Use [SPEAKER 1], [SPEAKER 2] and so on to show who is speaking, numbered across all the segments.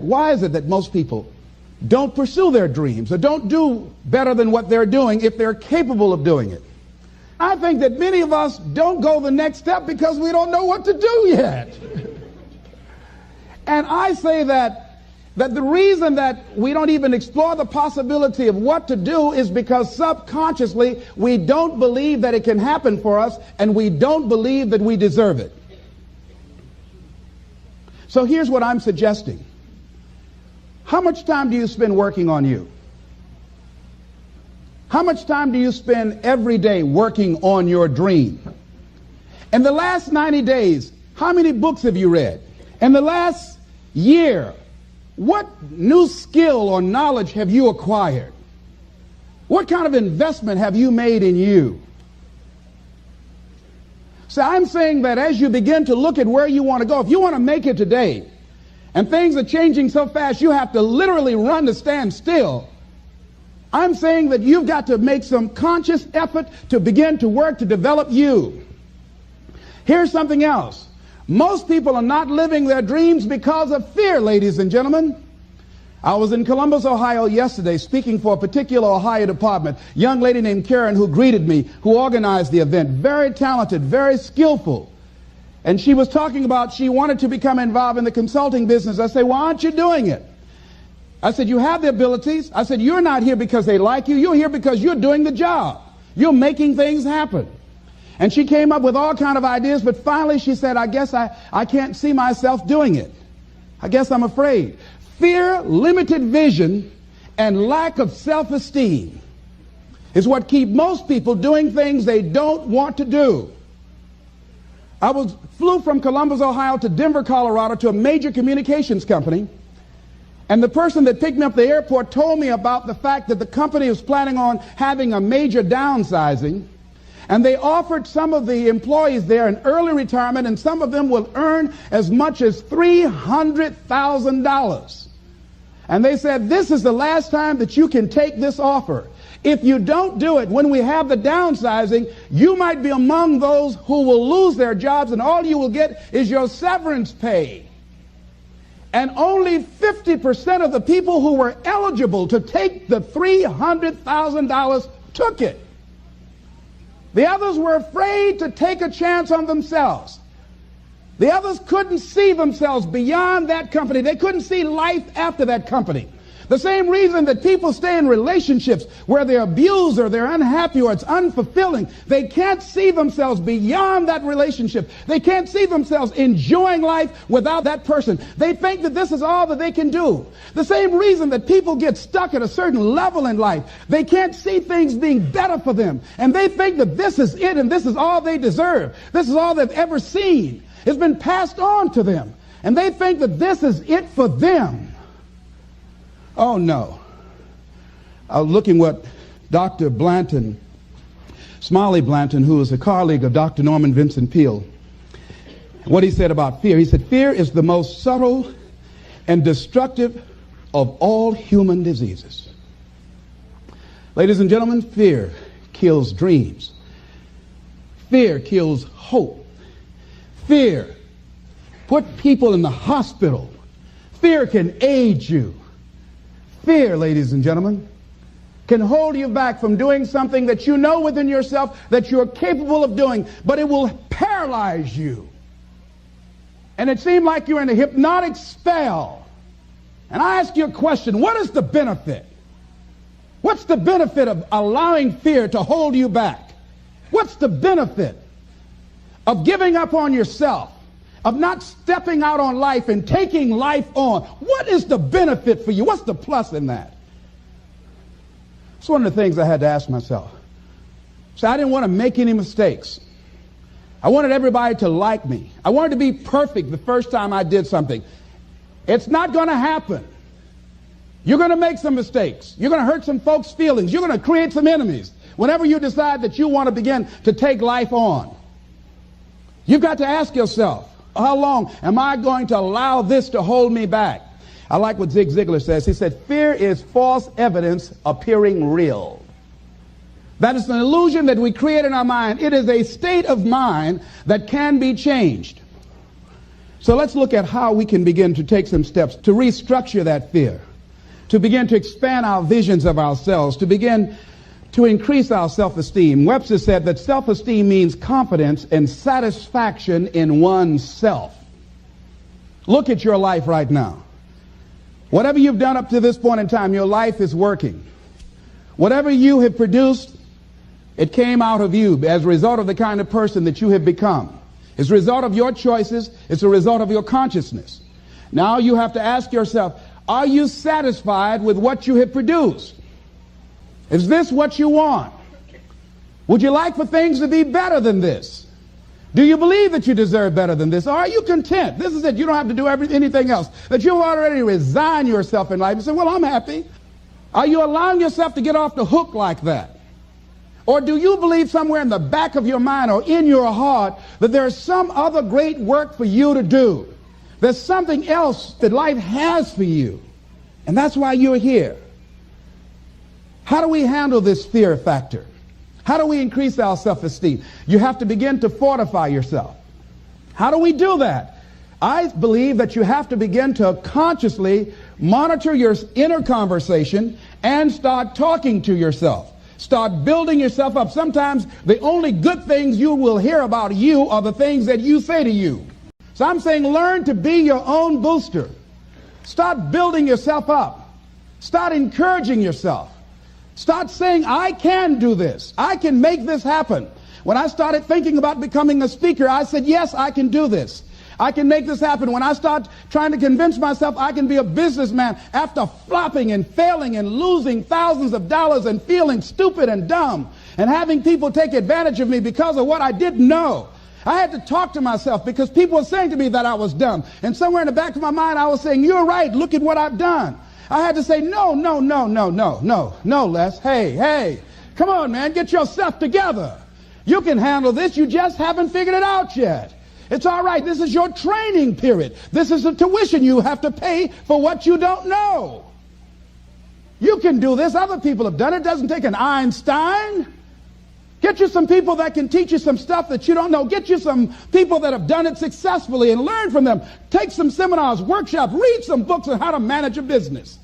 [SPEAKER 1] Why is it that most people don't pursue their dreams or don't do better than what they're doing if they're capable of doing it? I think that many of us don't go the next step because we don't know what to do yet. And I say that the reason that we don't even explore the possibility of what to do is because subconsciously we don't believe that it can happen for us, and we don't believe that we deserve it. So here's what I'm suggesting. How much time do you spend working on you? How much time do you spend every day working on your dream? In the last 90 days, how many books have you read? In the last year, what new skill or knowledge have you acquired? What kind of investment have you made in you? So I'm saying that as you begin to look at where you want to go, if you want to make it today, and things are changing so fast you have to literally run to stand still, I'm saying that you've got to make some conscious effort to begin to work to develop you. Here's something else. Most people are not living their dreams because of fear, ladies and gentlemen. I was in Columbus, Ohio yesterday speaking for a particular Ohio department. A young lady named Karen who greeted me, who organized the event, very talented, very skillful. And she was talking about she wanted to become involved in the consulting business. I said, why aren't you doing it? I said, you have the abilities. I said, you're not here because they like you. You're here because you're doing the job. You're making things happen. And she came up with all kinds of ideas, but finally she said, I guess I can't see myself doing it. I guess I'm afraid. Fear, limited vision, and lack of self-esteem is what keep most people doing things they don't want to do. I flew from Columbus, Ohio to Denver, Colorado to a major communications company. And the person that picked me up at the airport told me about the fact that the company was planning on having a major downsizing. And they offered some of the employees there an early retirement, and some of them will earn as much as $300,000. And they said, this is the last time that you can take this offer. If you don't do it when we have the downsizing, you might be among those who will lose their jobs, and all you will get is your severance pay. And only 50% of the people who were eligible to take the $300,000 took it. The others were afraid to take a chance on themselves. The others couldn't see themselves beyond that company. They couldn't see life after that company. The same reason that people stay in relationships where they're abused or they're unhappy or it's unfulfilling. They can't see themselves beyond that relationship. They can't see themselves enjoying life without that person. They think that this is all that they can do. The same reason that people get stuck at a certain level in life. They can't see things being better for them. And they think that this is it and this is all they deserve. This is all they've ever seen. It's been passed on to them. And they think that this is it for them. Oh, no. I was looking what Dr. Blanton, Smiley Blanton, who is a colleague of Dr. Norman Vincent Peale, what he said about fear. He said, fear is the most subtle and destructive of all human diseases. Ladies and gentlemen, fear kills dreams. Fear kills hope. Fear put people in the hospital. Fear can age you. Fear, ladies and gentlemen, can hold you back from doing something that you know within yourself that you're capable of doing, but it will paralyze you. And it seemed like you're in a hypnotic spell. And I ask you a question, what is the benefit? What's the benefit of allowing fear to hold you back? What's the benefit of giving up on yourself? Of not stepping out on life and taking life on? What is the benefit for you? What's the plus in that? It's one of the things I had to ask myself. So I didn't want to make any mistakes. I wanted everybody to like me. I wanted to be perfect the first time I did something. It's not going to happen. You're going to make some mistakes. You're going to hurt some folks' feelings. You're going to create some enemies whenever you decide that you want to begin to take life on. You've got to ask yourself, how long am I going to allow this to hold me back? I like what Zig Ziglar says. He said, fear is false evidence appearing real. That is an illusion that we create in our mind. It is a state of mind that can be changed. So let's look at how we can begin to take some steps to restructure that fear, to begin to expand our visions of ourselves, to begin to increase our self-esteem. Webster said that self-esteem means confidence and satisfaction in oneself. Look at your life right now. Whatever you've done up to this point in time, your life is working. Whatever you have produced, it came out of you as a result of the kind of person that you have become. It's a result of your choices. It's a result of your consciousness. Now you have to ask yourself, are you satisfied with what you have produced? Is this what you want? Would you like for things to be better than this? Do you believe that you deserve better than this? Or are you content? This is it. You don't have to do anything else. That you'll already resign yourself in life and say, well, I'm happy. Are you allowing yourself to get off the hook like that? Or do you believe somewhere in the back of your mind or in your heart that there's some other great work for you to do? There's something else that life has for you. And that's why you're here. How do we handle this fear factor? How do we increase our self-esteem? You have to begin to fortify yourself. How do we do that? I believe that you have to begin to consciously monitor your inner conversation and start talking to yourself. Start building yourself up. Sometimes the only good things you will hear about you are the things that you say to you. So I'm saying learn to be your own booster. Start building yourself up. Start encouraging yourself. Start saying, I can do this. I can make this happen. When I started thinking about becoming a speaker, I said, yes, I can do this. I can make this happen. When I start trying to convince myself I can be a businessman after flopping and failing and losing thousands of dollars and feeling stupid and dumb and having people take advantage of me because of what I didn't know. I had to talk to myself because people were saying to me that I was dumb. And somewhere in the back of my mind, I was saying, you're right. Look at what I've done. I had to say, no, Les. Hey, come on, man. Get yourself together. You can handle this. You just haven't figured it out yet. It's all right. This is your training period. This is the tuition you have to pay for what you don't know. You can do this. Other people have done it. It doesn't take an Einstein. Get you some people that can teach you some stuff that you don't know. Get you some people that have done it successfully and learn from them. Take some seminars, workshops, read some books on how to manage a business.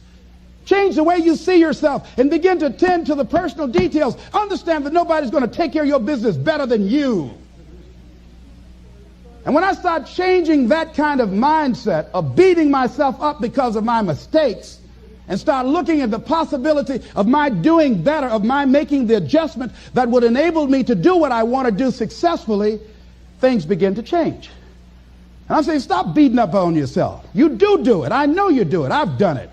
[SPEAKER 1] Change the way you see yourself and begin to tend to the personal details. Understand that nobody's going to take care of your business better than you. And when I start changing that kind of mindset of beating myself up because of my mistakes and start looking at the possibility of my doing better, of my making the adjustment that would enable me to do what I want to do successfully, things begin to change. And I'm saying, stop beating up on yourself. You do it. I know you do it. I've done it.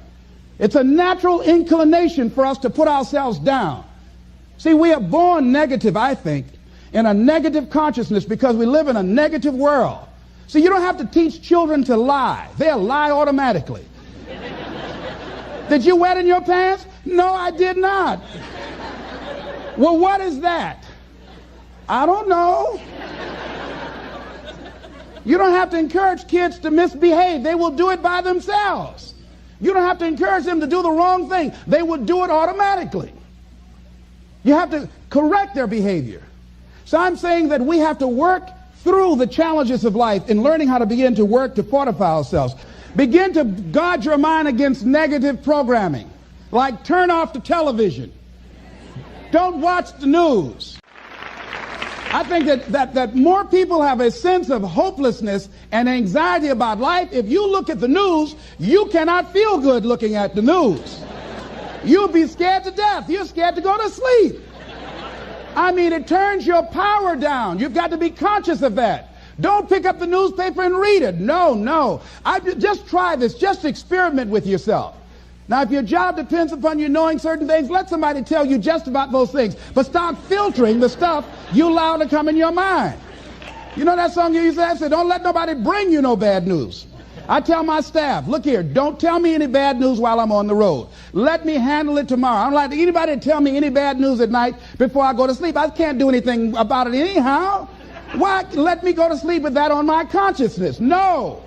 [SPEAKER 1] It's a natural inclination for us to put ourselves down. See, we are born negative, I think, in a negative consciousness because we live in a negative world. See, you don't have to teach children to lie. They'll lie automatically. Did you wet in your pants? No, I did not. Well, what is that? I don't know. You don't have to encourage kids to misbehave. They will do it by themselves. You don't have to encourage them to do the wrong thing. They will do it automatically. You have to correct their behavior. So I'm saying that we have to work through the challenges of life in learning how to begin to work to fortify ourselves. Begin to guard your mind against negative programming, like turn off the television. Don't watch the news. I think that more people have a sense of hopelessness and anxiety about life. If you look at the news, you cannot feel good looking at the news. You'll be scared to death. You're scared to go to sleep. I mean, it turns your power down. You've got to be conscious of that. Don't pick up the newspaper and read it. No. Just try this. Just experiment with yourself. Now, if your job depends upon you knowing certain things, let somebody tell you just about those things. But start filtering the stuff you allow to come in your mind. You know that song you used to have? Say, don't let nobody bring you no bad news. I tell my staff, look here, don't tell me any bad news while I'm on the road. Let me handle it tomorrow. I don't like anybody to tell me any bad news at night before I go to sleep. I can't do anything about it anyhow. Why let me go to sleep with that on my consciousness? No,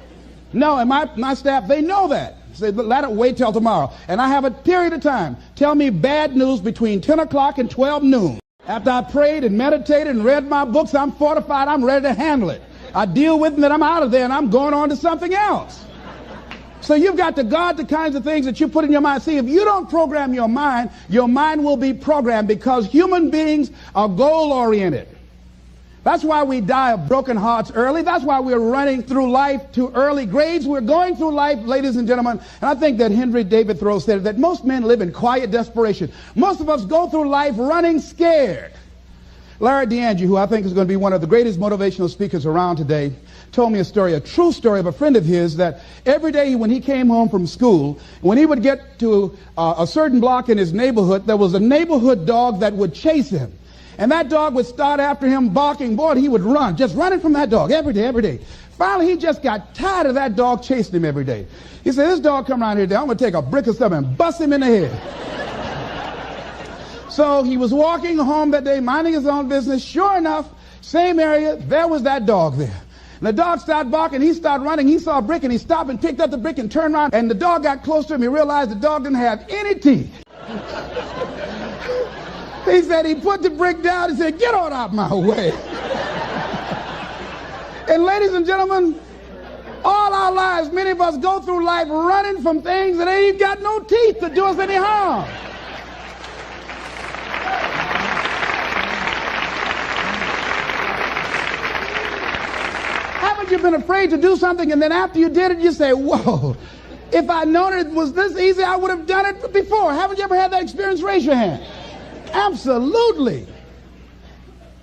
[SPEAKER 1] and my staff, they know that. Say, let it wait till tomorrow. And I have a period of time. Tell me bad news between 10 o'clock and 12 noon. After I prayed and meditated and read my books, I'm fortified. I'm ready to handle it. I deal with them, and I'm out of there, and I'm going on to something else. So you've got to guard the kinds of things that you put in your mind. See, if you don't program your mind will be programmed, because human beings are goal-oriented. That's why we die of broken hearts early. That's why we're running through life to early grades. We're going through life, ladies and gentlemen, and I think that Henry David Thoreau said that most men live in quiet desperation. Most of us go through life running scared. Larry DeAngie, who I think is going to be one of the greatest motivational speakers around today, told me a story, a true story of a friend of his, that every day when he came home from school, when he would get to a certain block in his neighborhood, there was a neighborhood dog that would chase him. And that dog would start after him barking. Boy, he would run, just running from that dog every day, every day. Finally, he just got tired of that dog chasing him every day. He said, this dog come around here today, I'm going to take a brick or something and bust him in the head. So he was walking home that day, minding his own business. Sure enough, same area, there was that dog there. And the dog started barking, he started running, he saw a brick, and he stopped and picked up the brick and turned around, and the dog got close to him. He realized the dog didn't have any teeth. He said he put the brick down and said, get on out my way. And ladies and gentlemen, all our lives, many of us go through life running from things that ain't got no teeth to do us any harm. Haven't you been afraid to do something, and then after you did it, you say, whoa, if I'd known it was this easy, I would have done it before. Haven't you ever had that experience? Raise your hand. Absolutely.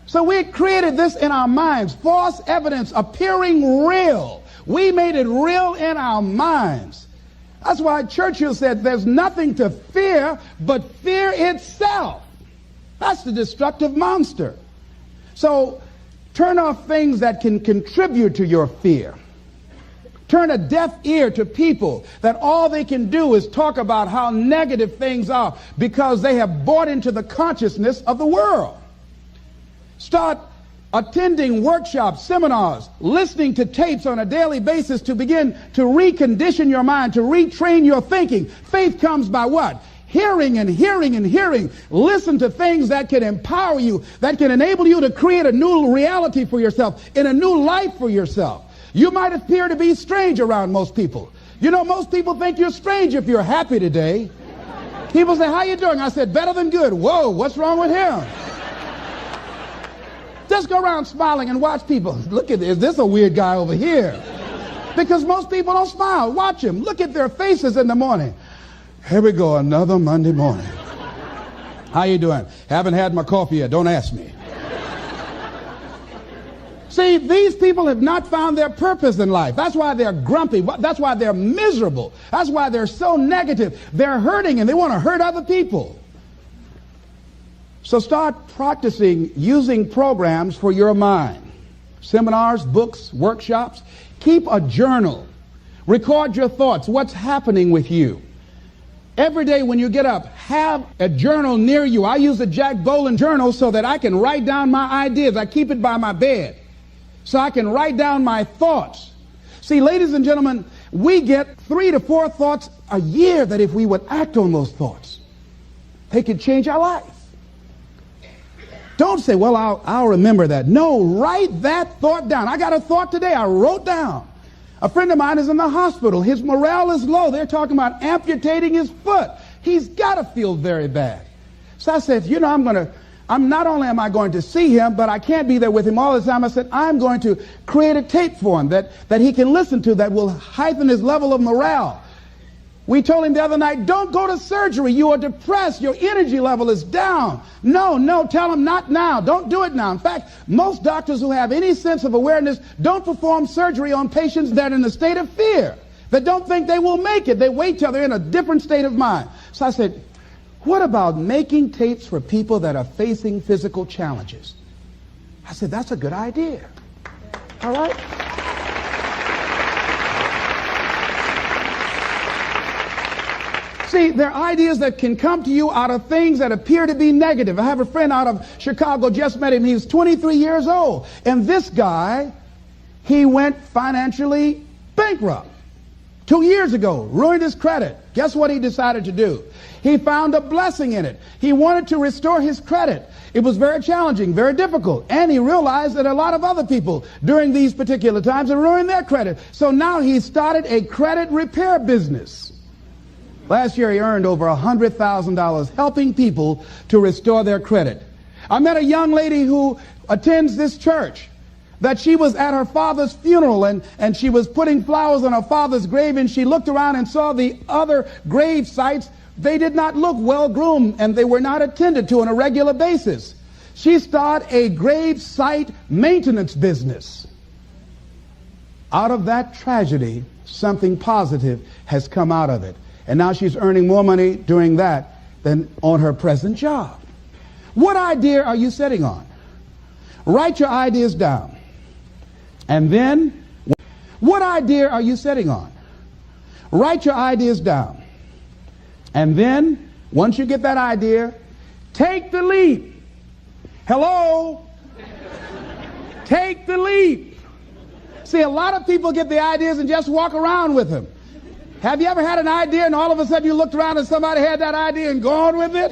[SPEAKER 1] So we created this in our minds, false evidence appearing real. We made it real in our minds. That's why Churchill said there's nothing to fear but fear itself. That's the destructive monster. So turn off things that can contribute to your fear. Turn a deaf ear to people that all they can do is talk about how negative things are, because they have bought into the consciousness of the world. Start attending workshops, seminars, listening to tapes on a daily basis to begin to recondition your mind, to retrain your thinking. Faith comes by what? Hearing and hearing and hearing. Listen to things that can empower you, that can enable you to create a new reality for yourself, and a new life for yourself. You might appear to be strange around most people. You know, most people think you're strange if you're happy today. People say, how you doing? I said, better than good. Whoa, what's wrong with him? Just go around smiling and watch people. Look at this. Is this a weird guy over here? Because most people don't smile. Watch them. Look at their faces in the morning. Here we go, another Monday morning. How you doing? Haven't had my coffee yet. Don't ask me. See, these people have not found their purpose in life. That's why they're grumpy. That's why they're miserable. That's why they're so negative. They're hurting, and they want to hurt other people. So start practicing using programs for your mind. Seminars, books, workshops. Keep a journal. Record your thoughts. What's happening with you? Every day when you get up, have a journal near you. I use a Jack Boland journal so that I can write down my ideas. I keep it by my bed so I can write down my thoughts. See, ladies and gentlemen, we get 3 to 4 thoughts a year that if we would act on those thoughts, they could change our life. Don't say, well, I'll remember that. No, write that thought down. I got a thought today I wrote down. A friend of mine is in the hospital. His morale is low. They're talking about amputating his foot. He's got to feel very bad. So I said, you know, not only am I going to see him, but I can't be there with him all the time. I said, I'm going to create a tape for him that he can listen to that will heighten his level of morale. We told him the other night, don't go to surgery. You are depressed. Your energy level is down. No, tell him not now. Don't do it now. In fact, most doctors who have any sense of awareness don't perform surgery on patients that are in a state of fear, that don't think they will make it. They wait till they're in a different state of mind. So I said, what about making tapes for people that are facing physical challenges? I said, that's a good idea. All right? See, there are ideas that can come to you out of things that appear to be negative. I have a friend out of Chicago, just met him. He's 23 years old. And this guy, he went financially bankrupt 2 years ago, ruined his credit. Guess what he decided to do? He found a blessing in it. He wanted to restore his credit. It was very challenging, very difficult. And he realized that a lot of other people during these particular times had ruined their credit. So now he started a credit repair business. Last year he earned over $100,000 helping people to restore their credit. I met a young lady who attends this church, that she was at her father's funeral and she was putting flowers on her father's grave, and she looked around and saw the other grave sites. They did not look well groomed and they were not attended to on a regular basis. She started a grave site maintenance business. Out of that tragedy, something positive has come out of it. And now she's earning more money doing that than on her present job. What idea are you sitting on? Write your ideas down. And then, what idea are you sitting on? Write your ideas down. And then, once you get that idea, take the leap. Hello? Take the leap. See, a lot of people get the ideas and just walk around with them. Have you ever had an idea and all of a sudden you looked around and somebody had that idea and gone with it?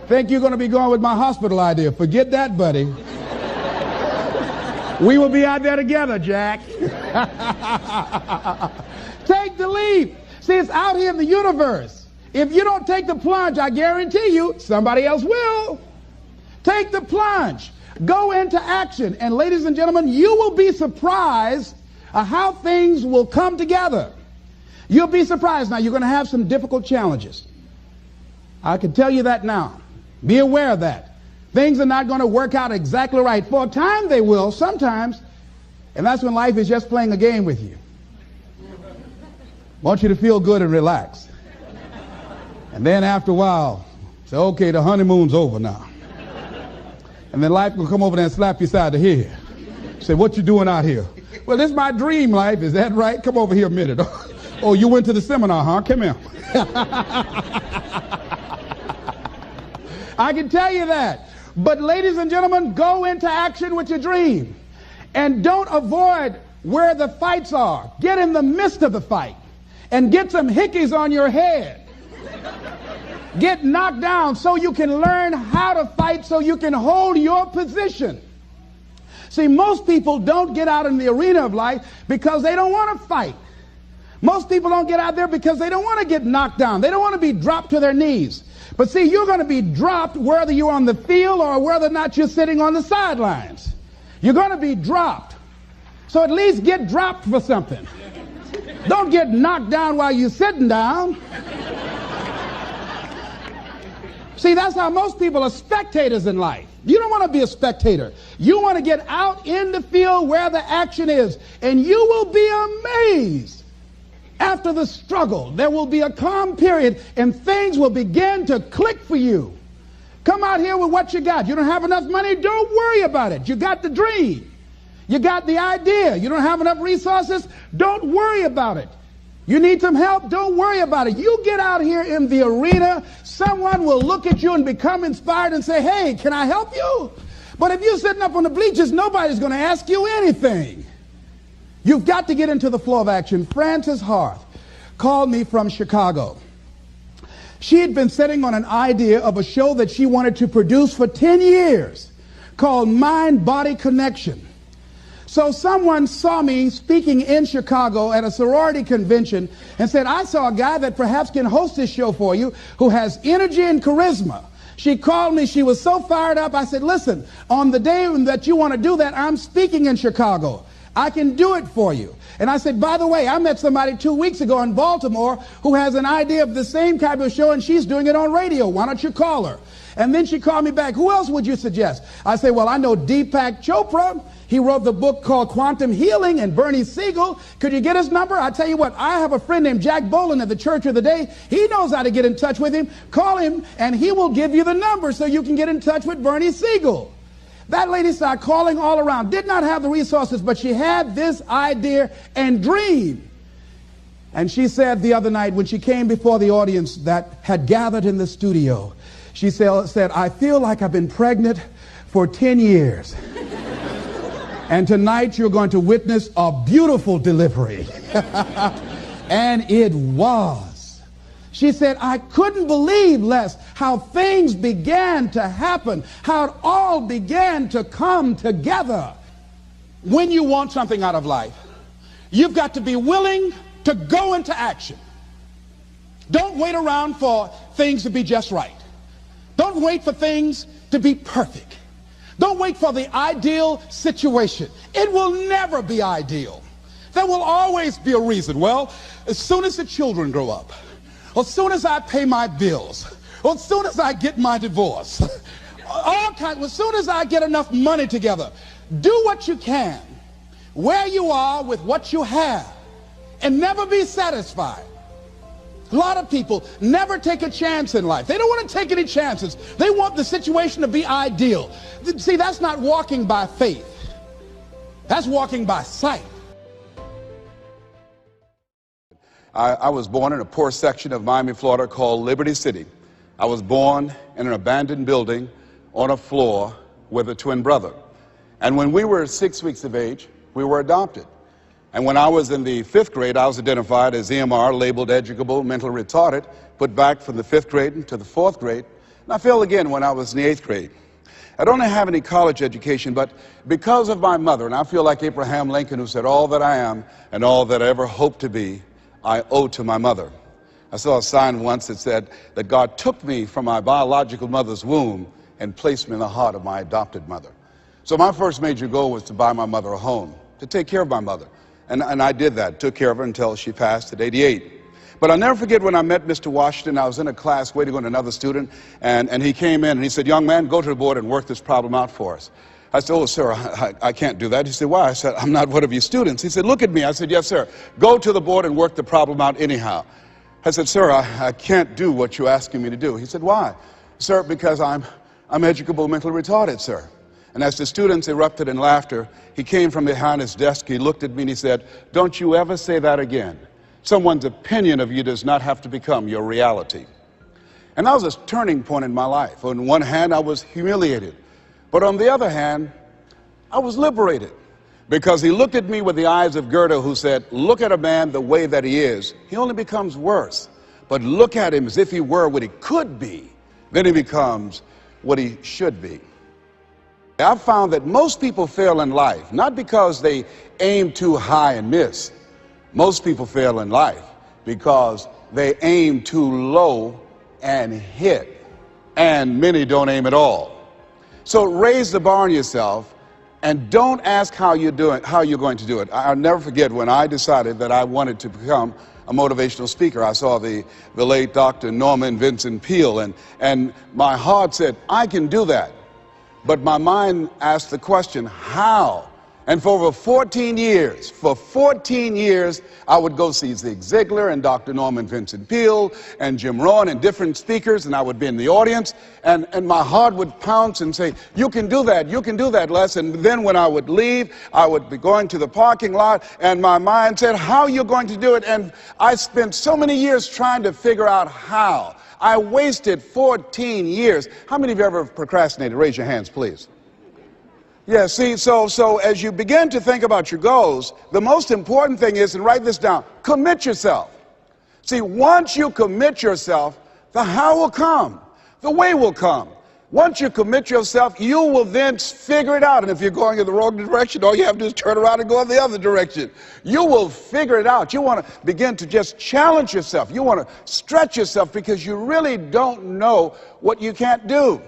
[SPEAKER 1] Think you're going to be going with my hospital idea. Forget that, buddy. We will be out there together, Jack. Take the leap. See, it's out here in the universe. If you don't take the plunge, I guarantee you, somebody else will. Take the plunge. Go into action. And ladies and gentlemen, you will be surprised at how things will come together. You'll be surprised. Now, you're going to have some difficult challenges. I can tell you that now. Be aware of that. Things are not going to work out exactly right. For a time they will, sometimes. And that's when life is just playing a game with you. Want you to feel good and relax. And then after a while, say, okay, the honeymoon's over now. And then life will come over there and slap you side the head. Say, what you doing out here? Well, this is my dream life. Is that right? Come over here a minute. Oh, you went to the seminar, huh? Come here. I can tell you that. But ladies and gentlemen, go into action with your dream. And don't avoid where the fights are. Get in the midst of the fight. And get some hickeys on your head. Get knocked down so you can learn how to fight, so you can hold your position. See, most people don't get out in the arena of life because they don't want to fight. Most people don't get out there because they don't want to get knocked down. They don't want to be dropped to their knees. But see, you're going to be dropped whether you're on the field or whether or not you're sitting on the sidelines. You're going to be dropped. So at least get dropped for something. Don't get knocked down while you're sitting down. See, that's how most people are spectators in life. You don't want to be a spectator. You want to get out in the field where the action is. And you will be amazed. After the struggle, there will be a calm period and things will begin to click for you. Come out here with what you got. You don't have enough money? Don't worry about it. You got the dream. You got the idea. You don't have enough resources? Don't worry about it. You need some help? Don't worry about it. You get out here in the arena, someone will look at you and become inspired and say, hey, can I help you? But if you're sitting up on the bleachers, nobody's going to ask you anything. You've got to get into the flow of action. Frances Harth called me from Chicago. She had been sitting on an idea of a show that she wanted to produce for 10 years called Mind-Body Connection. So someone saw me speaking in Chicago at a sorority convention and said, I saw a guy that perhaps can host this show for you who has energy and charisma. She called me. She was so fired up. I said, listen, on the day that you want to do that, I'm speaking in Chicago. I can do it for you. And I said, by the way, I met somebody 2 weeks ago in Baltimore who has an idea of the same type of show, and she's doing it on radio. Why don't you call her? And then she called me back. Who else would you suggest? I said, well, I know Deepak Chopra. He wrote the book called Quantum Healing, and Bernie Siegel. Could you get his number? I tell you what, I have a friend named Jack Boland at the Church of the Day. He knows how to get in touch with him. Call him, and he will give you the number so you can get in touch with Bernie Siegel. That lady started calling all around, did not have the resources, but she had this idea and dream. And she said the other night when she came before the audience that had gathered in the studio, she said, I feel like I've been pregnant for 10 years. And tonight you're going to witness a beautiful delivery. And it was. She said, I couldn't believe, Les, how things began to happen, how it all began to come together. When you want something out of life, you've got to be willing to go into action. Don't wait around for things to be just right. Don't wait for things to be perfect. Don't wait for the ideal situation. It will never be ideal. There will always be a reason. Well, as soon as the children grow up, or as soon as I pay my bills, or as soon as I get my divorce, as soon as I get enough money together, do what you can, where you are with what you have, and never be satisfied. A lot of people never take a chance in life. They don't want to take any chances. They want the situation to be ideal. See, that's not walking by faith. That's walking by sight.
[SPEAKER 2] I was born in a poor section of Miami, Florida called Liberty City. I was born in an abandoned building on a floor with a twin brother. And when we were 6 weeks of age, we were adopted. And when I was in the 5th grade, I was identified as EMR, labeled educable, mentally retarded, put back from the 5th grade into the 4th grade. And I failed again when I was in the 8th grade. I don't have any college education, but because of my mother, and I feel like Abraham Lincoln, who said, all that I am and all that I ever hope to be, I owe to my mother. I saw a sign once that said that God took me from my biological mother's womb and placed me in the heart of my adopted mother. So my first major goal was to buy my mother a home, to take care of my mother. And I did that, took care of her until she passed at 88. But I'll never forget when I met Mr. Washington. I was in a class waiting on another student, and he came in and he said, young man, go to the board and work this problem out for us. I said, oh, sir, I can't do that. He said, why? I said, I'm not one of your students. He said, look at me. I said, yes, sir. Go to the board and work the problem out anyhow. I said, sir, I can't do what you're asking me to do. He said, why? Sir, because I'm educable, mentally retarded, sir. And as the students erupted in laughter, he came from behind his desk, he looked at me and he said, don't you ever say that again. Someone's opinion of you does not have to become your reality. And that was a turning point in my life. On one hand, I was humiliated. But on the other hand, I was liberated. Because he looked at me with the eyes of Goethe, who said, look at a man the way that he is. He only becomes worse. But look at him as if he were what he could be. Then he becomes what he should be. I've found that most people fail in life, not because they aim too high and miss. Most people fail in life because they aim too low and hit. And many don't aim at all. So raise the bar on yourself and don't ask how you're going to do it. I'll never forget when I decided that I wanted to become a motivational speaker. I saw the late Dr. Norman Vincent Peale, and my heart said, I can do that. But my mind asked the question, how? And for over 14 years, I would go see Zig Ziglar and Dr. Norman Vincent Peale and Jim Rohn and different speakers, and I would be in the audience, and my heart would pounce and say, you can do that, Les. And then when I would leave, I would be going to the parking lot, and my mind said, how are you going to do it? And I spent so many years trying to figure out how. I wasted 14 years. How many of you ever procrastinated? Raise your hands, please. Yeah, see, so as you begin to think about your goals, the most important thing is, and write this down, commit yourself. See, once you commit yourself, the how will come, the way will come. Once you commit yourself, you will then figure it out. And if you're going in the wrong direction, all you have to do is turn around and go in the other direction. You will figure it out. You want to begin to just challenge yourself. You want to stretch yourself because you really don't know what you can't do.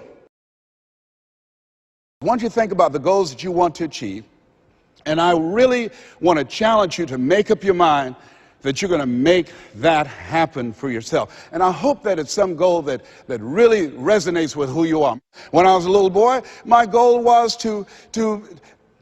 [SPEAKER 2] Once you think about the goals that you want to achieve, and I really want to challenge you to make up your mind that you're going to make that happen for yourself. And I hope that it's some goal that really resonates with who you are. When I was a little boy, my goal was to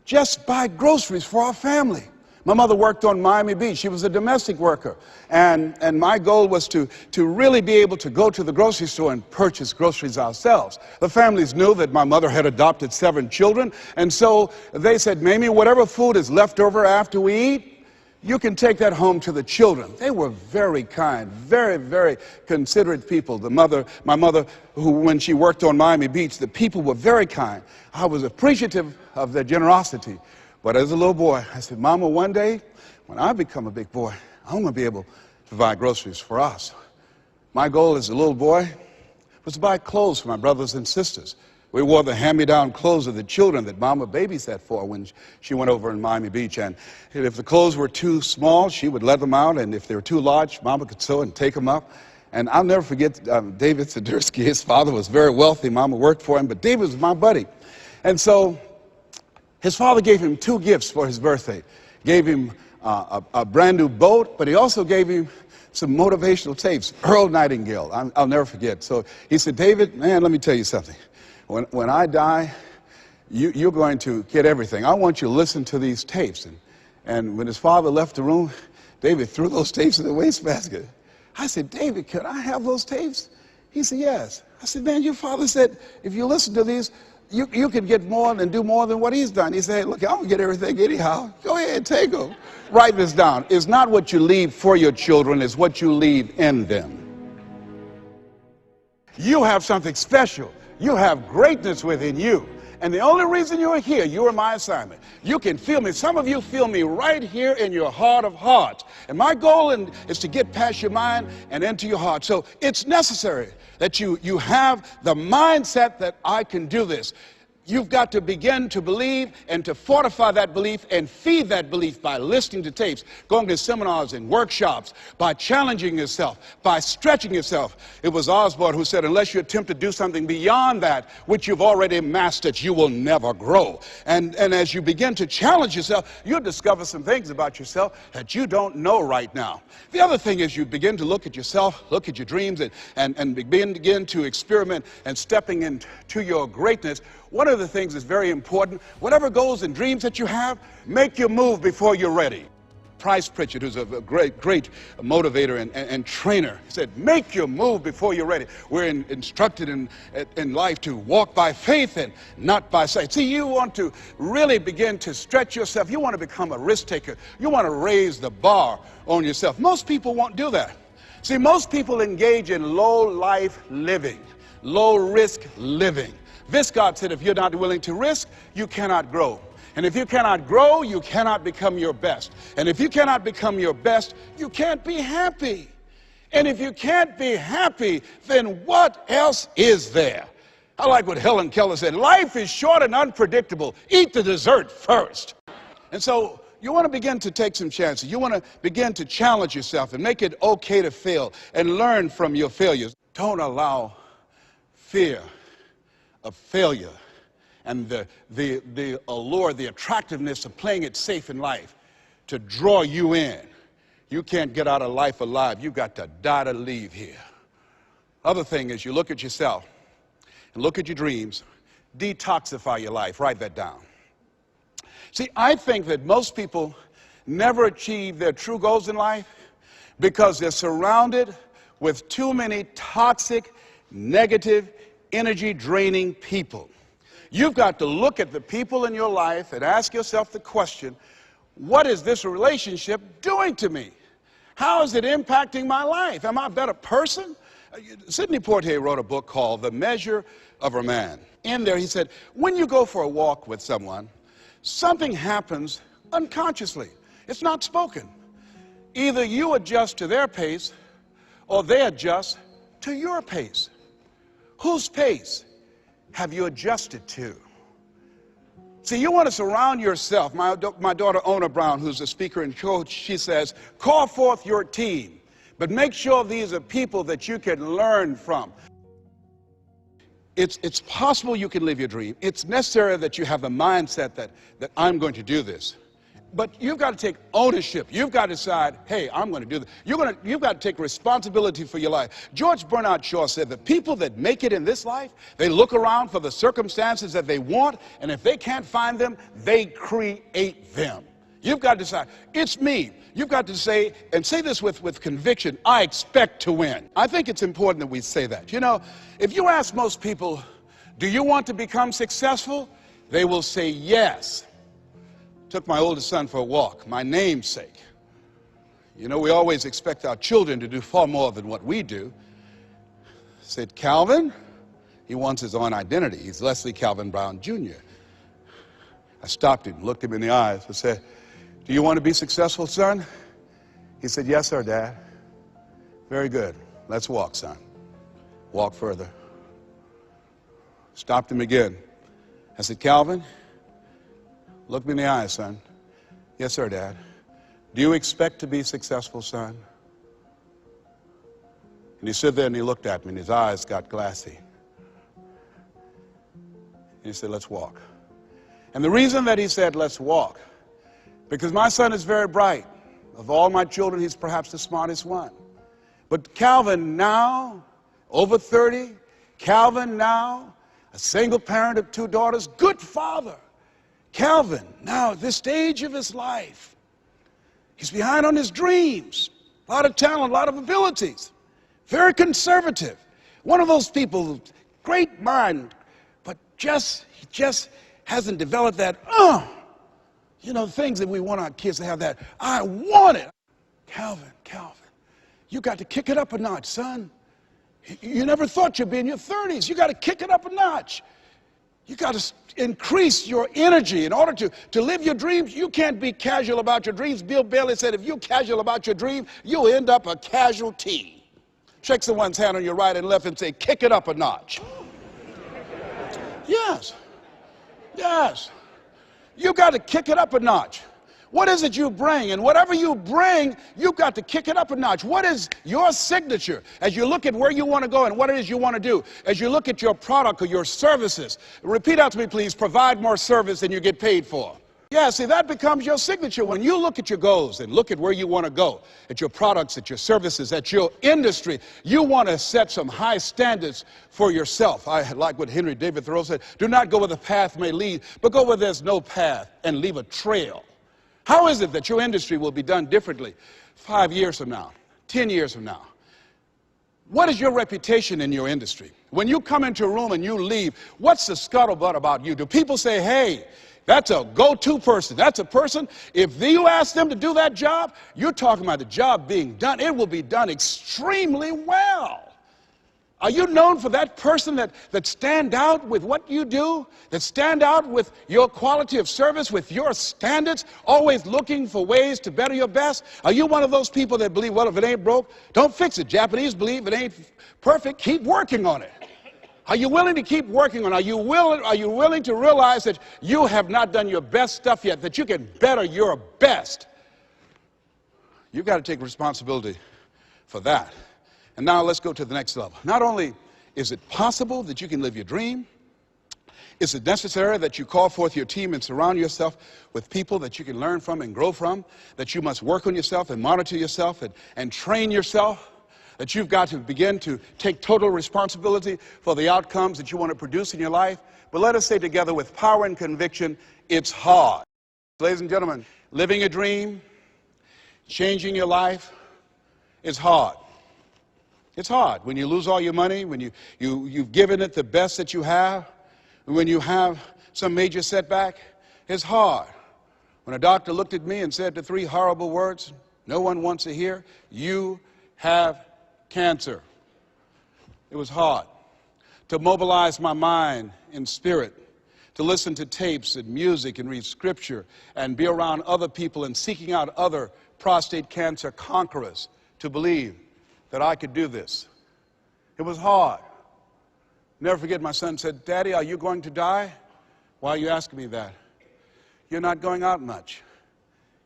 [SPEAKER 2] just buy groceries for our family. My mother worked on Miami Beach. She was a domestic worker. And my goal was to really be able to go to the grocery store and purchase groceries ourselves. The families knew that my mother had adopted 7 children. And so they said, Mamie, whatever food is left over after we eat, you can take that home to the children. They were very kind, very, very considerate people. My mother, who when she worked on Miami Beach, the people were very kind. I was appreciative of their generosity. But as a little boy, I said, Mama, one day, when I become a big boy, I'm going to be able to buy groceries for us. My goal as a little boy was to buy clothes for my brothers and sisters. We wore the hand-me-down clothes of the children that Mama babysat for when she went over in Miami Beach. And if the clothes were too small, she would let them out. And if they were too large, Mama could sew and take them up. And I'll never forget David Sidursky. His father was very wealthy. Mama worked for him, but David was my buddy. And so his father gave him 2 gifts for his birthday. Gave him a brand new boat, but he also gave him some motivational tapes. Earl Nightingale, I'll never forget. So he said, David, man, let me tell you something. When I die, you're going to get everything. I want you to listen to these tapes. And when his father left the room, David threw those tapes in the wastebasket. I said, David, could I have those tapes? He said, yes. I said, man, your father said, if you listen to these, you can get more and do more than what he's done. He said, hey, look, I'm going to get everything anyhow. Go ahead, take them. Write this down. It's not what you leave for your children, it's what you leave in them. You have something special. You have greatness within you. And the only reason you're here, you are my assignment. You can feel me. Some of you feel me right here in your heart of hearts. And my goal is to get past your mind and into your heart. So it's necessary that you have the mindset that I can do this. You've got to begin to believe and to fortify that belief and feed that belief by listening to tapes, going to seminars and workshops, by challenging yourself, by stretching yourself. It was Osborne who said, unless you attempt to do something beyond that which you've already mastered, you will never grow. And as you begin to challenge yourself, you'll discover some things about yourself that you don't know right now. The other thing is you begin to look at yourself, look at your dreams, and begin to experiment and stepping into your greatness. One of the things that's very important, whatever goals and dreams that you have, make your move before you're ready. Price Pritchett, who's a great motivator and trainer, said, make your move before you're ready. We're instructed in life to walk by faith and not by sight. See, you want to really begin to stretch yourself. You want to become a risk taker. You want to raise the bar on yourself. Most people won't do that. See, most people engage in low-life living, low-risk living. Viscott said, if you're not willing to risk, you cannot grow. And if you cannot grow, you cannot become your best. And if you cannot become your best, you can't be happy. And if you can't be happy, then what else is there? I like what Helen Keller said, life is short and unpredictable. Eat the dessert first. And so you want to begin to take some chances. You want to begin to challenge yourself and make it okay to fail and learn from your failures. Don't allow fear of failure and the allure, the attractiveness of playing it safe in life to draw you in. You can't get out of life alive. You've got to die to leave here. Other thing is you look at yourself and look at your dreams, detoxify your life. Write that down. See, I think that most people never achieve their true goals in life because they're surrounded with too many toxic, negative, energy-draining people. You've got to look at the people in your life and ask yourself the question, what is this relationship doing to me? How is it impacting my life? Am I a better person? Sidney Poitier wrote a book called The Measure of a Man. In there he said, when you go for a walk with someone, something happens unconsciously. It's not spoken. Either you adjust to their pace or they adjust to your pace. Whose pace have you adjusted to? See, you want to surround yourself. My daughter, Ona Brown, who's a speaker and coach, she says, call forth your team, but make sure these are people that you can learn from. It's possible you can live your dream. It's necessary that you have the mindset that I'm going to do this. But you've got to take ownership. You've got to decide, hey, I'm going to do this. You've got to take responsibility for your life. George Bernard Shaw said the people that make it in this life, they look around for the circumstances that they want, and if they can't find them, they create them. You've got to decide, it's me. You've got to say, and say this with conviction, I expect to win. I think it's important that we say that. You know, if you ask most people, do you want to become successful? They will say yes. Took my oldest son for a walk, my namesake. You know, we always expect our children to do far more than what we do. Said, Calvin, he wants his own identity. He's Leslie Calvin Brown, Jr. I stopped him, looked him in the eyes, and said, do you want to be successful, son? He said, yes, sir, Dad. Very good. let's walk, son. Walk further. Stopped him again. I said, Calvin, look me in the eyes, son. Yes, sir, Dad. Do you expect to be successful, son? And he stood there and he looked at me and his eyes got glassy. And he said, let's walk. And the reason that he said, let's walk, because my son is very bright. Of all my children, he's perhaps the smartest one. But Calvin now, over 30, Calvin now, a single parent of 2 daughters, good father. Calvin, now at this stage of his life, he's behind on his dreams. A lot of talent, a lot of abilities. Very conservative. One of those people, great mind, but he just hasn't developed that, things that we want our kids to have, that, I want it. Calvin, you got to kick it up a notch, son. You never thought you'd be in your 30s. You got to kick it up a notch. You got to increase your energy in order to live your dreams. You can't be casual about your dreams. Bill Bailey said, if you're casual about your dream, you'll end up a casualty. Shake someone's hand on your right and left and say, kick it up a notch. Yes. You got to kick it up a notch. What is it you bring? And whatever you bring, you've got to kick it up a notch. What is your signature as you look at where you want to go and what it is you want to do? As you look at your product or your services, repeat out to me, please, provide more service than you get paid for. Yeah, see, that becomes your signature. When you look at your goals and look at where you want to go, at your products, at your services, at your industry, you want to set some high standards for yourself. I like what Henry David Thoreau said, do not go where the path may lead, but go where there's no path and leave a trail. How is it that your industry will be done differently 5 years from now, 10 years from now? What is your reputation in your industry? When you come into a room and you leave, what's the scuttlebutt about you? Do people say, hey, that's a go-to person. That's a person, if you ask them to do that job, you're talking about the job being done. It will be done extremely well. Are you known for that person that stand out with what you do, that stand out with your quality of service, with your standards, always looking for ways to better your best? Are you one of those people that believe, well, if it ain't broke, don't fix it? Japanese believe it ain't perfect, keep working on it. Are you willing to keep working on it? Are you willing to realize that you have not done your best stuff yet, that you can better your best? You've got to take responsibility for that. And now let's go to the next level. Not only is it possible that you can live your dream, is it necessary that you call forth your team and surround yourself with people that you can learn from and grow from, that you must work on yourself and monitor yourself and train yourself, that you've got to begin to take total responsibility for the outcomes that you want to produce in your life. But let us say together with power and conviction, it's hard. Ladies and gentlemen, living a dream, changing your life, is hard. It's hard when you lose all your money, when you've given it the best that you have, when you have some major setback. It's hard. When a doctor looked at me and said the 3 horrible words no one wants to hear, you have cancer. It was hard to mobilize my mind and spirit, to listen to tapes and music and read scripture and be around other people and seeking out other prostate cancer conquerors to believe that I could do this. It was hard. Never forget, my son said, Daddy, are you going to die? Why are you asking me that? You're not going out much.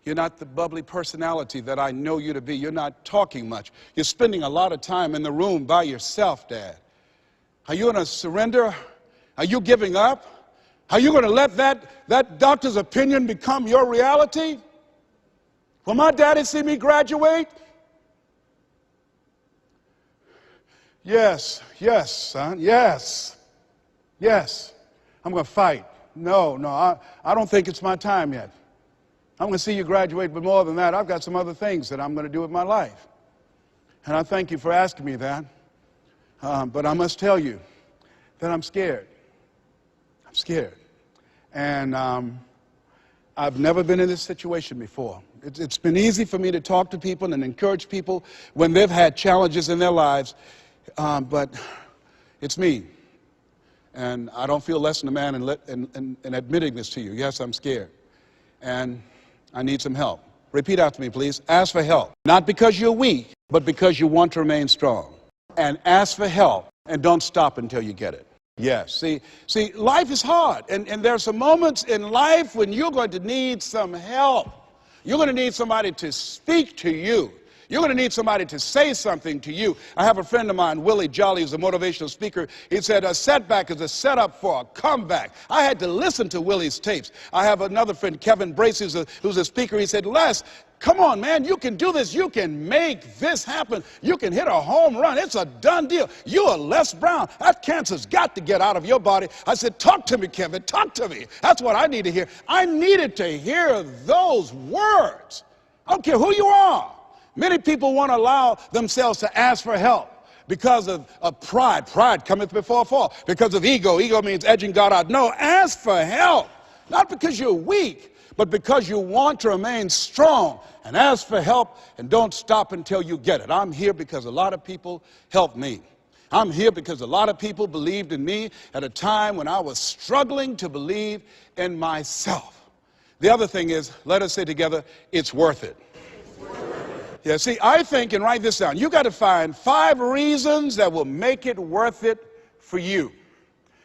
[SPEAKER 2] You're not the bubbly personality that I know you to be. You're not talking much. You're spending a lot of time in the room by yourself, Dad. Are you going to surrender? Are you giving up? Are you going to let that doctor's opinion become your reality? Will my daddy see me graduate? Yes, son, yes. I'm going to fight. No, I don't think it's my time yet. I'm going to see you graduate, but more than that, I've got some other things that I'm going to do with my life. And I thank you for asking me that. But I must tell you that I'm scared. I'm scared. And I've never been in this situation before. It's been easy for me to talk to people and encourage people when they've had challenges in their lives. But it's me. And I don't feel less than a man in admitting this to you. Yes, I'm scared. And I need some help. Repeat after me, please. Ask for help. Not because you're weak, but because you want to remain strong. and ask for help, and don't stop until you get it. Yes, see, life is hard, and there are some moments in life when you're going to need some help. You're going to need somebody to speak to you. You're going to need somebody to say something to you. I have a friend of mine, Willie Jolly, who's a motivational speaker. He said, a setback is a setup for a comeback. I had to listen to Willie's tapes. I have another friend, Kevin Brace, who's a speaker. He said, Les, come on, man, you can do this. You can make this happen. You can hit a home run. It's a done deal. You are Les Brown. That cancer's got to get out of your body. I said, talk to me, Kevin, talk to me. That's what I need to hear. I needed to hear those words. I don't care who you are. Many people won't allow themselves to ask for help because of pride. Pride cometh before a fall. Because of ego. Ego means edging God out. No, ask for help. Not because you're weak, but because you want to remain strong. And ask for help and don't stop until you get it. I'm here because a lot of people helped me. I'm here because a lot of people believed in me at a time when I was struggling to believe in myself. The other thing is, let us say together, it's worth it. Yeah, see, I think, and write this down, you got to find 5 reasons that will make it worth it for you.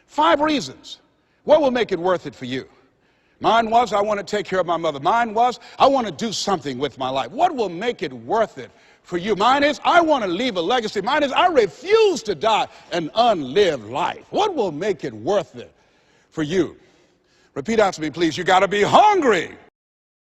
[SPEAKER 2] 5 reasons. What will make it worth it for you? Mine was, I want to take care of my mother. Mine was, I want to do something with my life. What will make it worth it for you? Mine is, I want to leave a legacy. Mine is, I refuse to die an unlived life. What will make it worth it for you? Repeat after me, please. You got to be hungry.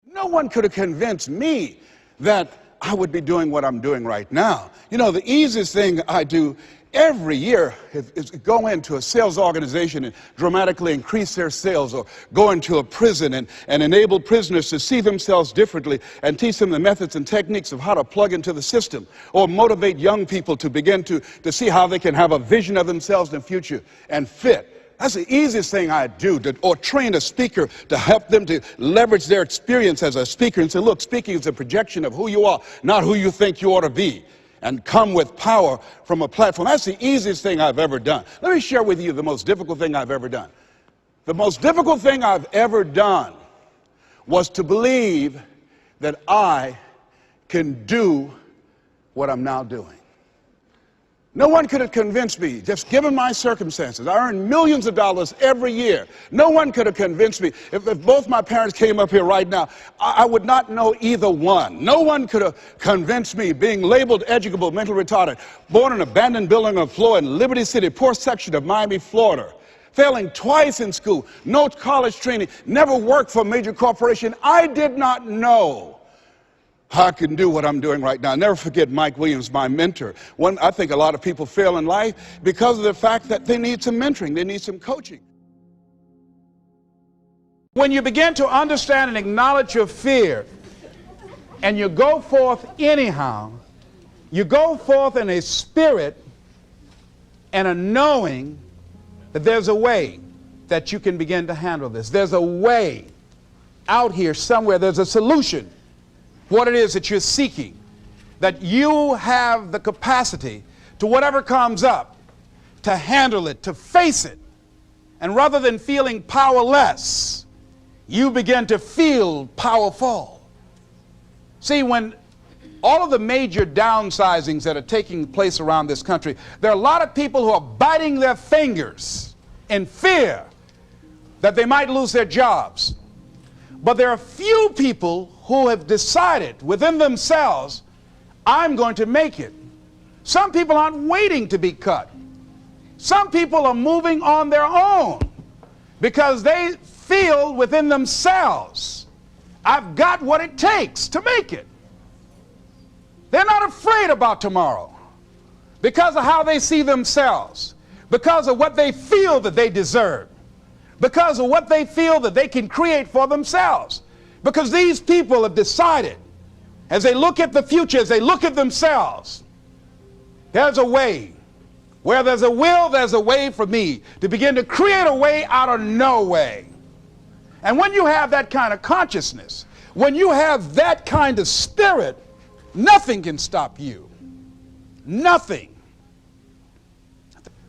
[SPEAKER 2] No one could have convinced me that I would be doing what I'm doing right now. You know, the easiest thing I do every year is go into a sales organization and dramatically increase their sales, or go into a prison and enable prisoners to see themselves differently and teach them the methods and techniques of how to plug into the system, or motivate young people to begin to see how they can have a vision of themselves in the future and fit. That's the easiest thing I do, or train a speaker to help them to leverage their experience as a speaker and say, look, speaking is a projection of who you are, not who you think you ought to be, and come with power from a platform. That's the easiest thing I've ever done. Let me share with you the most difficult thing I've ever done. The most difficult thing I've ever done was to believe that I can do what I'm now doing. No one could have convinced me, just given my circumstances. I earn millions of dollars every year. No one could have convinced me. If both my parents came up here right now, I would not know either one. No one could have convinced me, being labeled educable, mentally retarded, born in an abandoned building on the floor in Liberty City, poor section of Miami, Florida, failing twice in school, no college training, never worked for a major corporation. I did not know I can do what I'm doing right now. I'll never forget Mike Williams, my mentor. I think a lot of people fail in life because of the fact that they need some mentoring, they need some coaching. When you begin to understand and acknowledge your fear, and you go forth anyhow, you go forth in a spirit and a knowing that there's a way that you can begin to handle this. There's a way out here somewhere. There's a solution. What it is that you're seeking, that you have the capacity to whatever comes up, to handle it, to face it. And rather than feeling powerless, you begin to feel powerful. See, when all of the major downsizings that are taking place around this country, there are a lot of people who are biting their fingers in fear that they might lose their jobs. But there are few people who have decided within themselves, I'm going to make it. Some people aren't waiting to be cut. Some people are moving on their own because they feel within themselves, I've got what it takes to make it. They're not afraid about tomorrow because of how they see themselves, because of what they feel that they deserve, because of what they feel that they can create for themselves. Because these people have decided, as they look at the future, as they look at themselves, there's a way. Where there's a will, there's a way for me to begin to create a way out of no way. And when you have that kind of consciousness, when you have that kind of spirit, nothing can stop you. Nothing.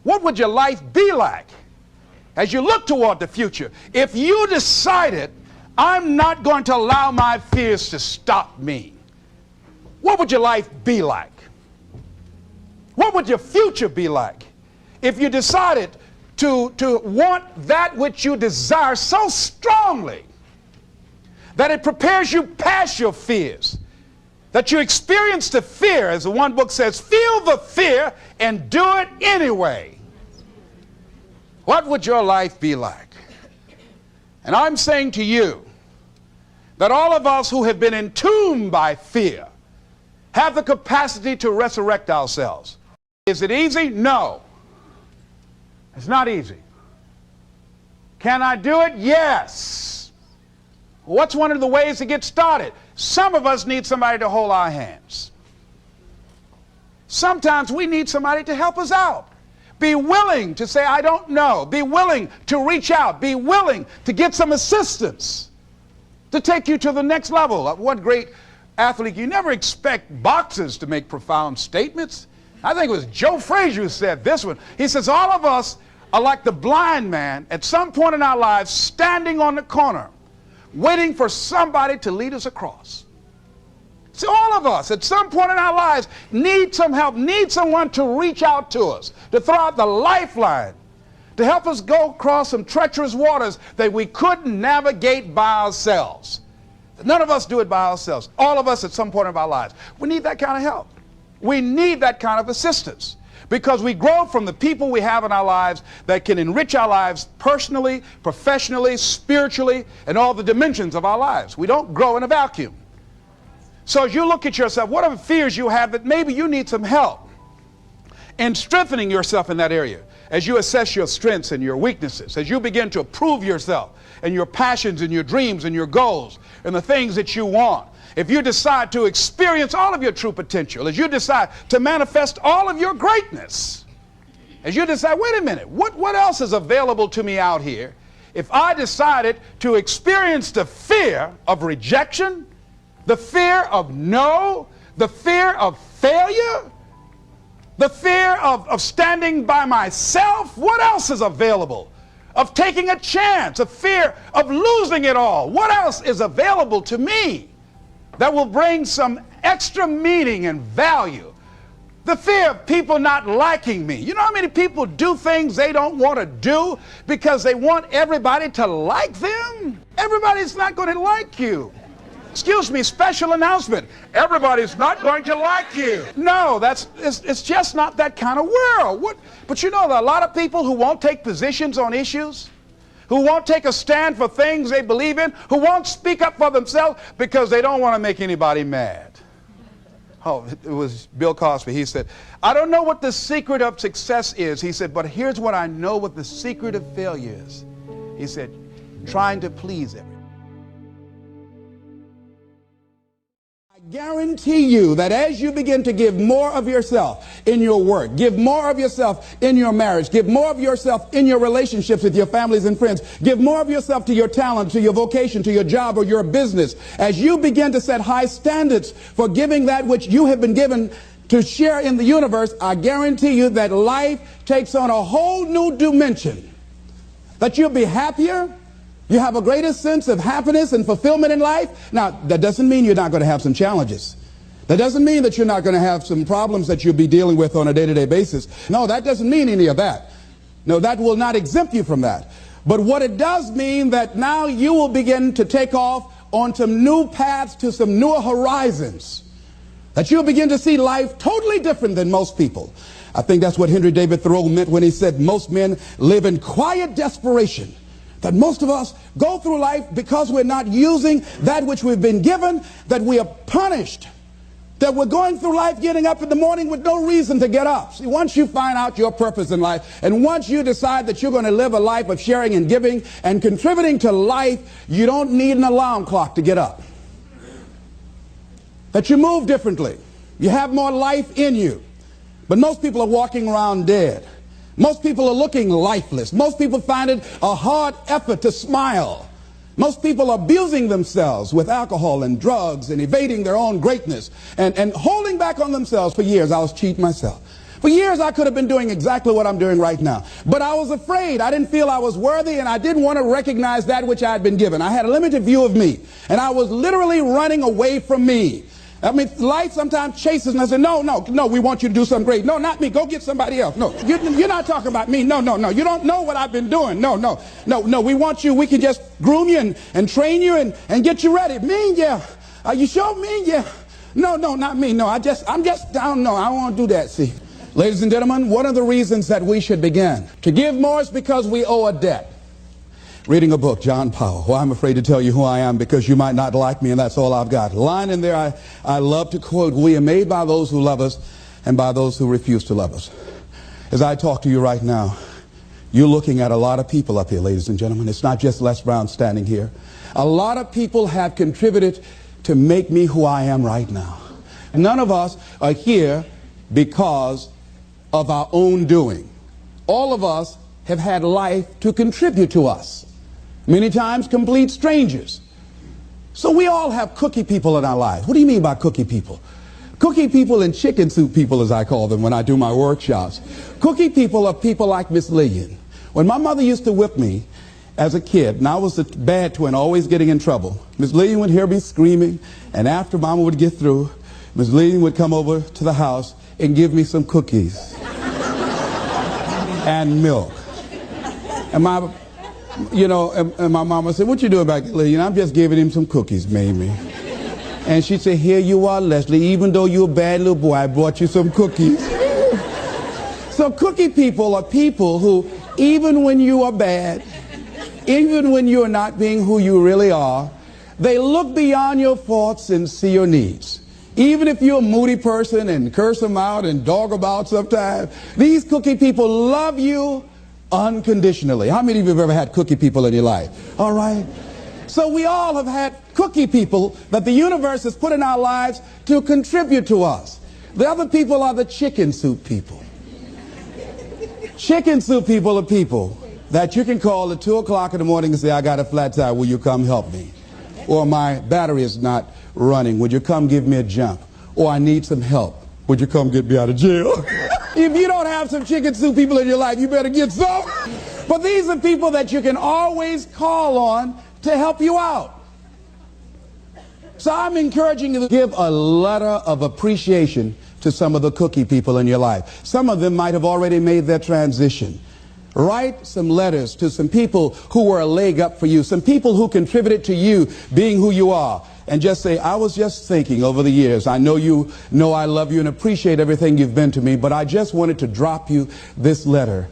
[SPEAKER 2] What would your life be like as you look toward the future if you decided, I'm not going to allow my fears to stop me? What would your life be like?
[SPEAKER 1] What would your future be like if you decided to want that which you desire so strongly that it prepares you past your fears, that you experience the fear, as the one book says, feel the fear and do it anyway? What would your life be like? And I'm saying to you that all of us who have been entombed by fear have the capacity to resurrect ourselves. Is it easy? No. It's not easy. Can I do it? Yes. What's one of the ways to get started? Some of us need somebody to hold our hands. Sometimes we need somebody to help us out. Be willing to say, I don't know. Be willing to reach out. Be willing to get some assistance to take you to the next level. One great athlete, you never expect boxers to make profound statements. I think it was Joe Frazier who said this one. He says, all of us are like the blind man at some point in our lives standing on the corner waiting for somebody to lead us across. See, all of us at some point in our lives need some help, need someone to reach out to us, to throw out the lifeline, to help us go across some treacherous waters that we couldn't navigate by ourselves. None of us do it by ourselves. All of us at some point of our lives. We need that kind of help. We need that kind of assistance because we grow from the people we have in our lives that can enrich our lives personally, professionally, spiritually, and all the dimensions of our lives. We don't grow in a vacuum. So as you look at yourself, what are the fears you have that maybe you need some help in strengthening yourself in that area? As you assess your strengths and your weaknesses, as you begin to approve yourself and your passions and your dreams and your goals and the things that you want, if you decide to experience all of your true potential, as you decide to manifest all of your greatness, as you decide, wait a minute, what else is available to me out here if I decided to experience the fear of rejection, the fear of no, the fear of failure, the fear of standing by myself? What else is available? Of taking a chance, a fear of losing it all. What else is available to me that will bring some extra meaning and value? The fear of people not liking me. You know how many people do things they don't want to do because they want everybody to like them? Everybody's not going to like you. Excuse me, special announcement. Everybody's not going to like you. No, it's just not that kind of world. But you know, there are a lot of people who won't take positions on issues, who won't take a stand for things they believe in, who won't speak up for themselves because they don't want to make anybody mad. Oh, it was Bill Cosby. He said, I don't know what the secret of success is. He said, but here's what I know what the secret of failure is. He said, trying to please everyone. Guarantee you that as you begin to give more of yourself in your work, give more of yourself in your marriage, give more of yourself in your relationships with your families and friends, give more of yourself to your talent, to your vocation, to your job or your business, as you begin to set high standards for giving that which you have been given to share in the universe, I guarantee you that life takes on a whole new dimension, that you'll be happier. You have a greater sense of happiness and fulfillment in life. Now, that doesn't mean you're not going to have some challenges. That doesn't mean that you're not going to have some problems that you'll be dealing with on a day-to-day basis. No, that doesn't mean any of that. No, that will not exempt you from that. But what it does mean that now you will begin to take off on some new paths to some newer horizons. That you'll begin to see life totally different than most people. I think that's what Henry David Thoreau meant when he said most men live in quiet desperation. That most of us go through life because we're not using that which we've been given, that we are punished, that we're going through life getting up in the morning with no reason to get up. See, once you find out your purpose in life, and once you decide that you're going to live a life of sharing and giving and contributing to life, you don't need an alarm clock to get up. That you move differently. You have more life in you. But most people are walking around dead. Most people are looking lifeless. Most people find it a hard effort to smile. Most people are abusing themselves with alcohol and drugs and evading their own greatness and holding back on themselves. For years, I was cheating myself. For years, I could have been doing exactly what I'm doing right now. But I was afraid. I didn't feel I was worthy, and I didn't want to recognize that which I had been given. I had a limited view of me, and I was literally running away from me. I mean, life sometimes chases and I say, no, we want you to do something great. No, not me. Go get somebody else. No, you're not talking about me. No. You don't know what I've been doing. No. We want you. We can just groom you and train you and get you ready. Me, yeah. Are you sure? Me, yeah. No, not me. No, I'm just down. No, I don't want to do that. See, ladies and gentlemen, one of the reasons that we should begin to give more is because we owe a debt. Reading a book, John Powell. Well, I'm afraid to tell you who I am because you might not like me, and that's all I've got. A line in there I love to quote, we are made by those who love us and by those who refuse to love us. As I talk to you right now, you're looking at a lot of people up here, ladies and gentlemen. It's not just Les Brown standing here. A lot of people have contributed to make me who I am right now. None of us are here because of our own doing. All of us have had life to contribute to us. Many times complete strangers. So we all have cookie people in our lives. What do you mean by cookie people? Cookie people and chicken soup people, as I call them when I do my workshops. Cookie people are people like Miss Lillian. When my mother used to whip me as a kid, and I was the bad twin, always getting in trouble, Miss Lillian would hear me screaming, and after Mama would get through, Miss Lillian would come over to the house and give me some cookies and milk. And my mama said, what you doing back there, Lillian? I'm just giving him some cookies, Mamie. And she said, here you are, Leslie. Even though you're a bad little boy, I brought you some cookies. So cookie people are people who, even when you are bad, even when you are not being who you really are, they look beyond your faults and see your needs. Even if you're a moody person and curse them out and dog about sometimes, these cookie people love you unconditionally. How many of you have ever had cookie people in your life? All right. So we all have had cookie people that the universe has put in our lives to contribute to us. The other people are the chicken soup people. Chicken soup people are people that you can call at 2 o'clock in the morning and say, I got a flat tire, will you come help me? Or my battery is not running, would you come give me a jump? Or I need some help, would you come get me out of jail? If you don't have some chicken soup people in your life, you better get some. But these are people that you can always call on to help you out. So I'm encouraging you to give a letter of appreciation to some of the cookie people in your life. Some of them might have already made their transition. Write some letters to some people who were a leg up for you, some people who contributed to you being who you are. And just say, I was just thinking over the years, I know you know I love you and appreciate everything you've been to me, but I just wanted to drop you this letter.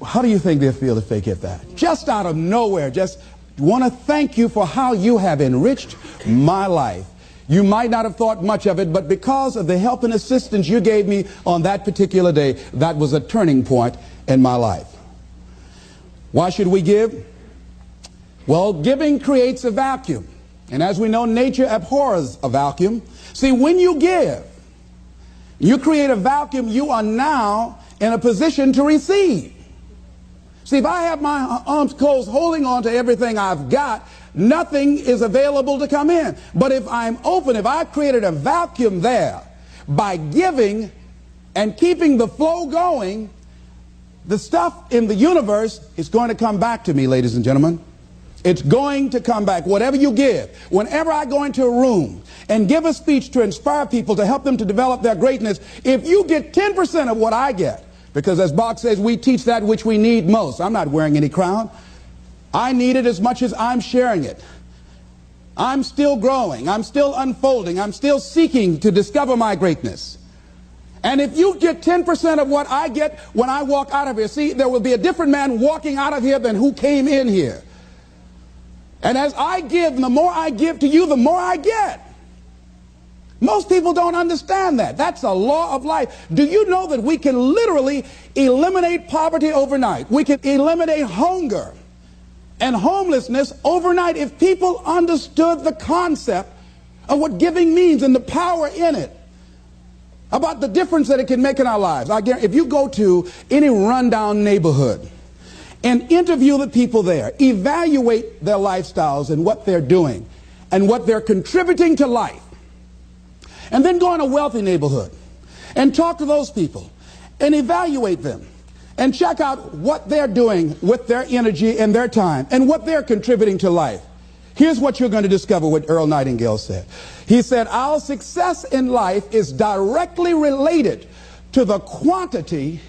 [SPEAKER 1] How do you think they'll feel if they get that? Just out of nowhere, just want to thank you for how you have enriched my life. You might not have thought much of it, but because of the help and assistance you gave me on that particular day, that was a turning point in my life. Why should we give? Well, giving creates a vacuum. And as we know, nature abhors a vacuum. See, when you give, you create a vacuum, you are now in a position to receive. See, if I have my arms closed holding on to everything I've got, nothing is available to come in. But if I'm open, if I've created a vacuum there by giving and keeping the flow going, the stuff in the universe is going to come back to me, ladies and gentlemen. It's going to come back. Whatever you give, whenever I go into a room and give a speech to inspire people, to help them to develop their greatness, if you get 10% of what I get, because as Bach says, we teach that which we need most. I'm not wearing any crown. I need it as much as I'm sharing it. I'm still growing. I'm still unfolding. I'm still seeking to discover my greatness. And if you get 10% of what I get when I walk out of here, see, there will be a different man walking out of here than who came in here. And as I give, and the more I give to you, the more I get. Most people don't understand that. That's a law of life. Do you know that we can literally eliminate poverty overnight? We can eliminate hunger and homelessness overnight if people understood the concept of what giving means and the power in it, about the difference that it can make in our lives. I guarantee, if you go to any rundown neighborhood and interview the people there, evaluate their lifestyles and what they're doing and what they're contributing to life, and then go in a wealthy neighborhood and talk to those people and evaluate them and check out what they're doing with their energy and their time and what they're contributing to life. Here's what you're going to discover what Earl Nightingale said. He said, our success in life is directly related to the quantity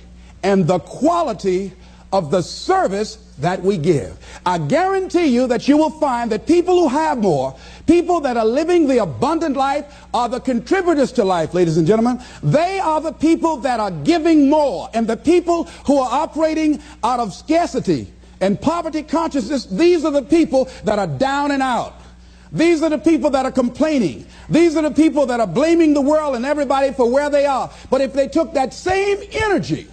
[SPEAKER 1] and the quality of the service that we give. I guarantee you that you will find that people who have more, people that are living the abundant life, are the contributors to life, ladies and gentlemen. They are the people that are giving more. And the people who are operating out of scarcity and poverty consciousness, these are the people that are down and out. These are the people that are complaining. These are the people that are blaming the world and everybody for where they are. But if they took that same energy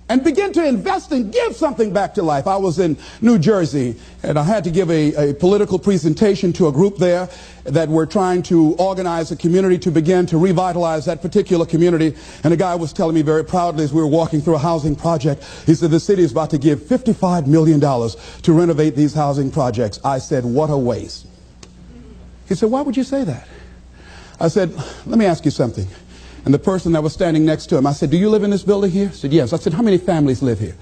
[SPEAKER 1] and begin to invest and give something back to life. I was in New Jersey, and I had to give a political presentation to a group there that were trying to organize a community to begin to revitalize that particular community. And a guy was telling me very proudly as we were walking through a housing project, he said, the city is about to give $55 million to renovate these housing projects. I said, what a waste. He said, why would you say that? I said, let me ask you something. And the person that was standing next to him, I said, do you live in this building here? He said, yes. I said, how many families live here?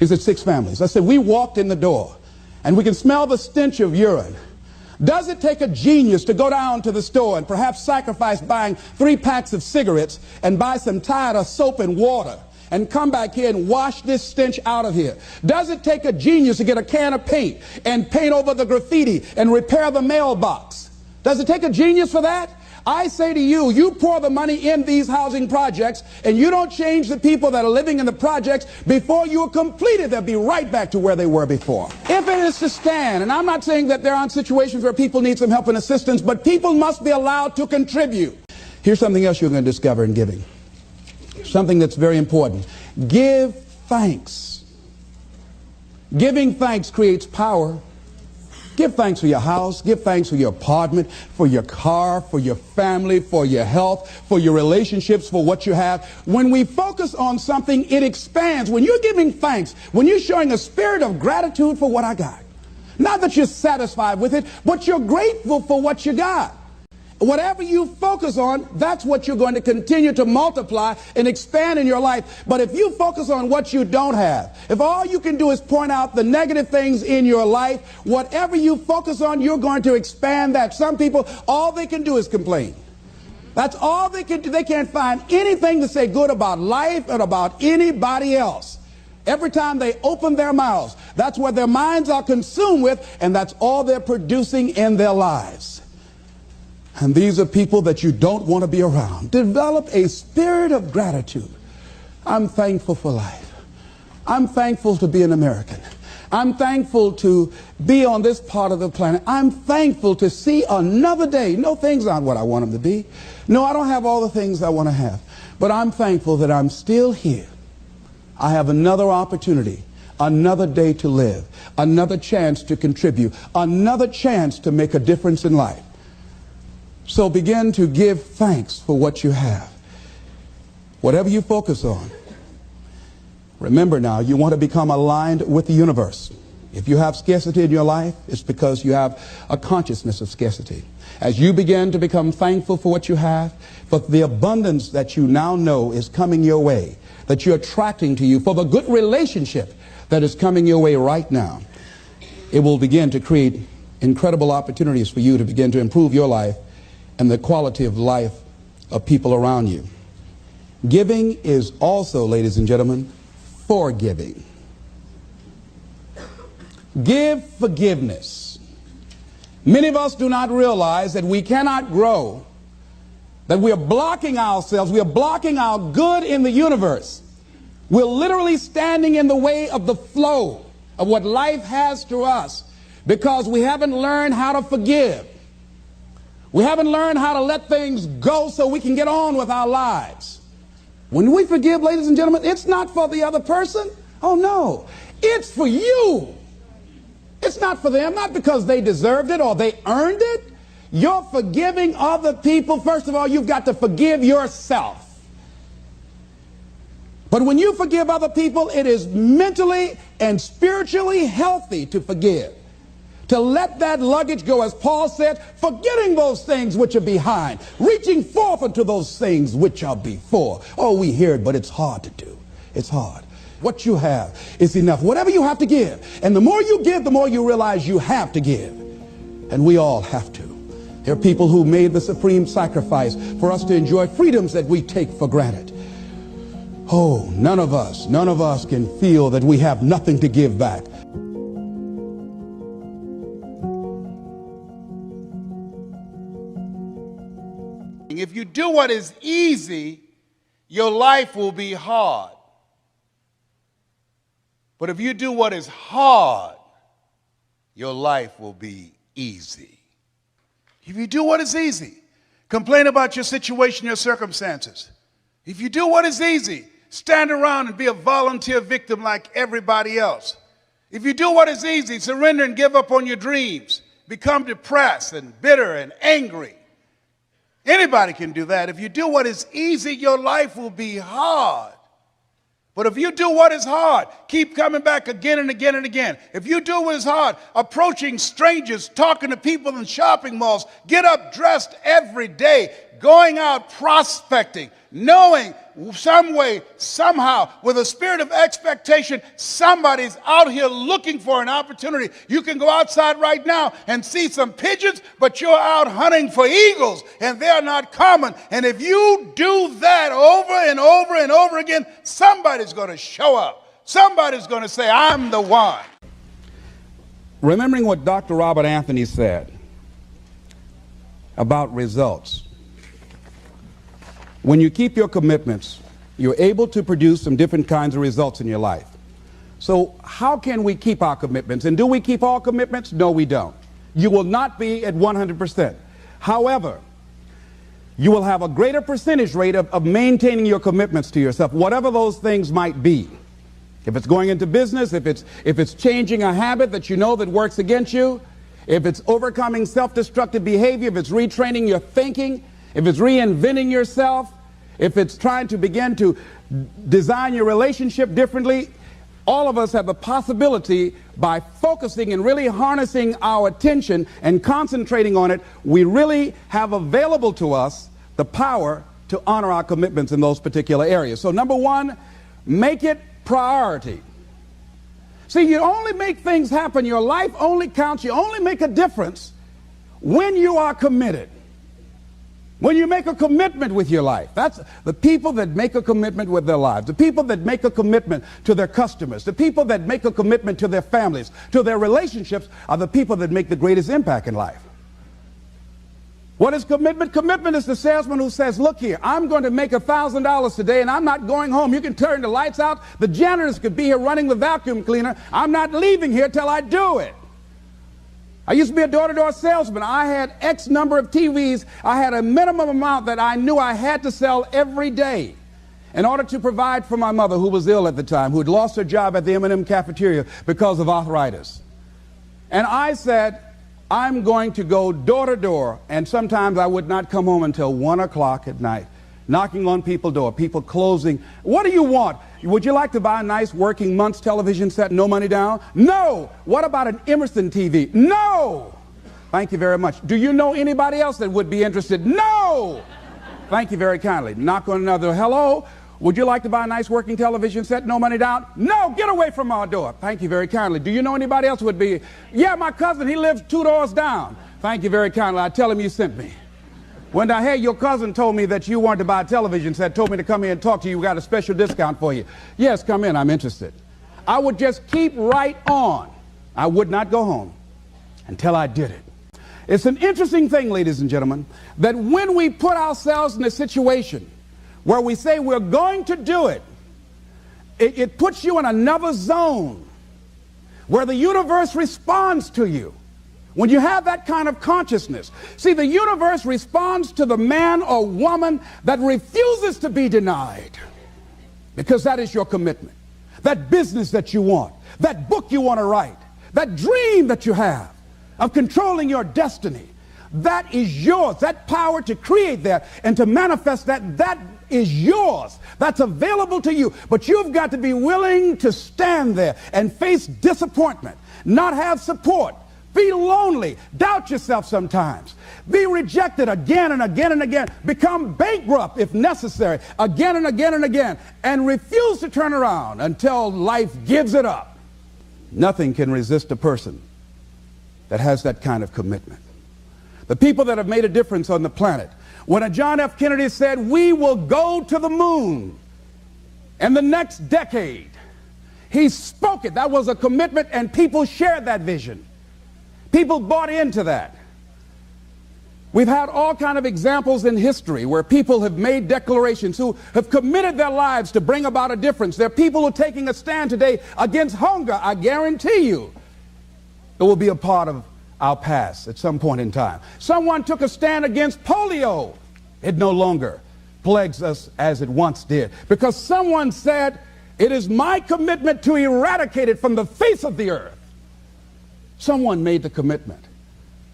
[SPEAKER 1] He said, 6 families. I said, we walked in the door and we can smell the stench of urine. Does it take a genius to go down to the store and perhaps sacrifice buying 3 packs of cigarettes and buy some Tide of soap and water and come back here and wash this stench out of here? Does it take a genius to get a can of paint and paint over the graffiti and repair the mailbox? Does it take a genius for that? I say to you, you pour the money in these housing projects and you don't change the people that are living in the projects, before you are completed, they'll be right back to where they were before. If it is to stand, and I'm not saying that there aren't situations where people need some help and assistance, but people must be allowed to contribute. Here's something else you're going to discover in giving. Something that's very important. Give thanks. Giving thanks creates power. Give thanks for your house, give thanks for your apartment, for your car, for your family, for your health, for your relationships, for what you have. When we focus on something, it expands. When you're giving thanks, when you're showing a spirit of gratitude for what I got, not that you're satisfied with it, but you're grateful for what you got. Whatever you focus on, that's what you're going to continue to multiply and expand in your life. But if you focus on what you don't have, if all you can do is point out the negative things in your life, whatever you focus on, you're going to expand that. Some people, all they can do is complain. That's all they can do. They can't find anything to say good about life and about anybody else. Every time they open their mouths, that's what their minds are consumed with, and that's all they're producing in their lives. And these are people that you don't want to be around. Develop a spirit of gratitude. I'm thankful for life. I'm thankful to be an American. I'm thankful to be on this part of the planet. I'm thankful to see another day. No, things aren't what I want them to be. No, I don't have all the things I want to have. But I'm thankful that I'm still here. I have another opportunity, another day to live, another chance to contribute, another chance to make a difference in life. So begin to give thanks for what you have. Whatever you focus on. Remember now, you want to become aligned with the universe. If you have scarcity in your life, it's because you have a consciousness of scarcity. As you begin to become thankful for what you have, for the abundance that you now know is coming your way, that you're attracting to you, for the good relationship that is coming your way right now, it will begin to create incredible opportunities for you to begin to improve your life and the quality of life of people around you. Giving is also, ladies and gentlemen, forgiving. Give forgiveness. Many of us do not realize that we cannot grow, that we are blocking ourselves, we are blocking our good in the universe. We're literally standing in the way of the flow of what life has to us because we haven't learned how to forgive. We haven't learned how to let things go so we can get on with our lives. When we forgive, ladies and gentlemen, it's not for the other person. Oh, no. It's for you. It's not for them, not because they deserved it or they earned it. You're forgiving other people. First of all, you've got to forgive yourself. But when you forgive other people, it is mentally and spiritually healthy to forgive. To let that luggage go, as Paul said, forgetting those things which are behind, reaching forth unto those things which are before. Oh, we hear it, but it's hard to do. It's hard. What you have is enough. Whatever you have to give. And the more you give, the more you realize you have to give. And we all have to. There are people who made the supreme sacrifice for us to enjoy freedoms that we take for granted. Oh, none of us can feel that we have nothing to give back.
[SPEAKER 3] If you do what is easy, your life will be hard. But if you do what is hard, your life will be easy. If you do what is easy, complain about your situation, your circumstances. If you do what is easy, stand around and be a volunteer victim like everybody else. If you do what is easy, surrender and give up on your dreams, become depressed and bitter and angry. Anybody can do that. If you do what is easy, your life will be hard. But if you do what is hard, keep coming back again and again and again. If you do what is hard, approaching strangers, talking to people in shopping malls, get up dressed every day, going out prospecting, knowing some way, somehow, with a spirit of expectation, somebody's out here looking for an opportunity. You can go outside right now and see some pigeons, but you're out hunting for eagles, and they're not common. And if you do that over and over and over again, somebody's going to show up. Somebody's going to say, I'm the one.
[SPEAKER 1] Remembering what Dr. Robert Anthony said about results. When you keep your commitments, you're able to produce some different kinds of results in your life. So how can we keep our commitments? And do we keep all commitments? No, we don't. You will not be at 100%. However, you will have a greater percentage rate of maintaining your commitments to yourself, whatever those things might be. If it's going into business, if it's changing a habit that you know that works against you, if it's overcoming self-destructive behavior, if it's retraining your thinking, if it's reinventing yourself, if it's trying to begin to design your relationship differently, all of us have the possibility, by focusing and really harnessing our attention and concentrating on it, we really have available to us the power to honor our commitments in those particular areas. So number one, make it priority. See, you only make things happen. Your life only counts. You only make a difference when you are committed. When you make a commitment with your life. That's the people that make a commitment with their lives, the people that make a commitment to their customers, the people that make a commitment to their families, to their relationships, are the people that make the greatest impact in life. What is commitment? Commitment is the salesman who says, look here, I'm going to make $1,000 today and I'm not going home. You can turn the lights out. The janitors could be here running the vacuum cleaner. I'm not leaving here till I do it. I used to be a door-to-door salesman. I had X number of TVs. I had a minimum amount that I knew I had to sell every day in order to provide for my mother, who was ill at the time, who had lost her job at the M&M cafeteria because of arthritis. And I said, I'm going to go door to door, and sometimes I would not come home until 1 o'clock at night, knocking on people's door, people closing. What do you want? Would you like to buy a nice working month's television set, no money down? No. What about an Emerson TV? No. Thank you very much. Do you know anybody else that would be interested? No. Thank you very kindly. Knock on another. Hello. Would you like to buy a nice working television set, no money down? No. Get away from our door. Thank you very kindly. Do you know anybody else would be? Yeah, my cousin. He lives 2 doors down. Thank you very kindly. I tell him you sent me. When I heard your cousin told me that you wanted to buy a television set, told me to come here and talk to you, we got a special discount for you. Yes, come in, I'm interested. I would just keep right on. I would not go home until I did it. It's an interesting thing, ladies and gentlemen, that when we put ourselves in a situation where we say we're going to do it, it puts you in another zone where the universe responds to you. When you have that kind of consciousness, see, the universe responds to the man or woman that refuses to be denied, because that is your commitment. That business that you want, that book you want to write, that dream that you have of controlling your destiny, that is yours. That power to create that and to manifest that, that is yours. That's available to you. But you've got to be willing to stand there and face disappointment, not have support, be lonely, doubt yourself sometimes, be rejected again and again and again, become bankrupt if necessary, again and again and again, and refuse to turn around until life gives it up. Nothing can resist a person that has that kind of commitment. The people that have made a difference on the planet. When John F. Kennedy said, we will go to the moon in the next decade, he spoke it. That was a commitment, and people shared that vision. People bought into that. We've had all kinds of examples in history where people have made declarations, who have committed their lives to bring about a difference. There are people who are taking a stand today against hunger. I guarantee you it will be a part of our past at some point in time. Someone took a stand against polio. It no longer plagues us as it once did, because someone said, it is my commitment to eradicate it from the face of the earth. Someone made the commitment.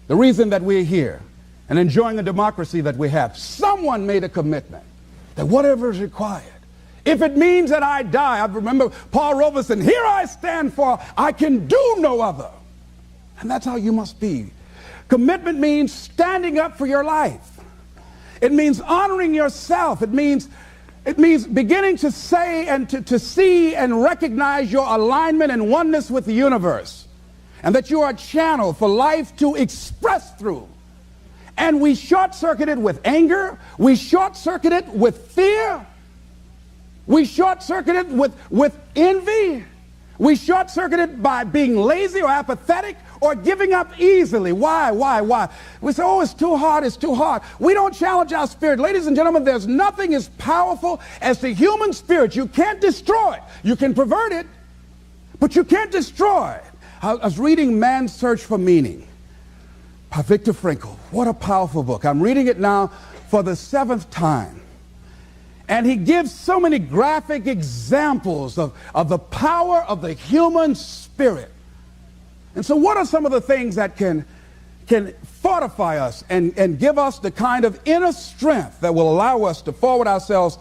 [SPEAKER 1] The reason that we're here and enjoying a democracy that we have, someone made a commitment that whatever is required, if it means that I die. I remember Paul Robeson, here I stand, for I can do no other. And that's how you must be. Commitment means standing up for your life. It means honoring yourself. It means beginning to say and to see and recognize your alignment and oneness with the universe, and that you are a channel for life to express through. And we short-circuit it with anger. We short-circuit it with fear. We short-circuit it with envy. We short-circuit it by being lazy or apathetic or giving up easily. Why? We say, oh, it's too hard, it's too hard. We don't challenge our spirit. Ladies and gentlemen, there's nothing as powerful as the human spirit. You can't destroy it. You can pervert it, but you can't destroy it. I was reading Man's Search for Meaning by Viktor Frankl. What a powerful book. I'm reading it now for the 7th time. And he gives so many graphic examples of the power of the human spirit. And so what are some of the things that can fortify us and give us the kind of inner strength that will allow us to forward ourselves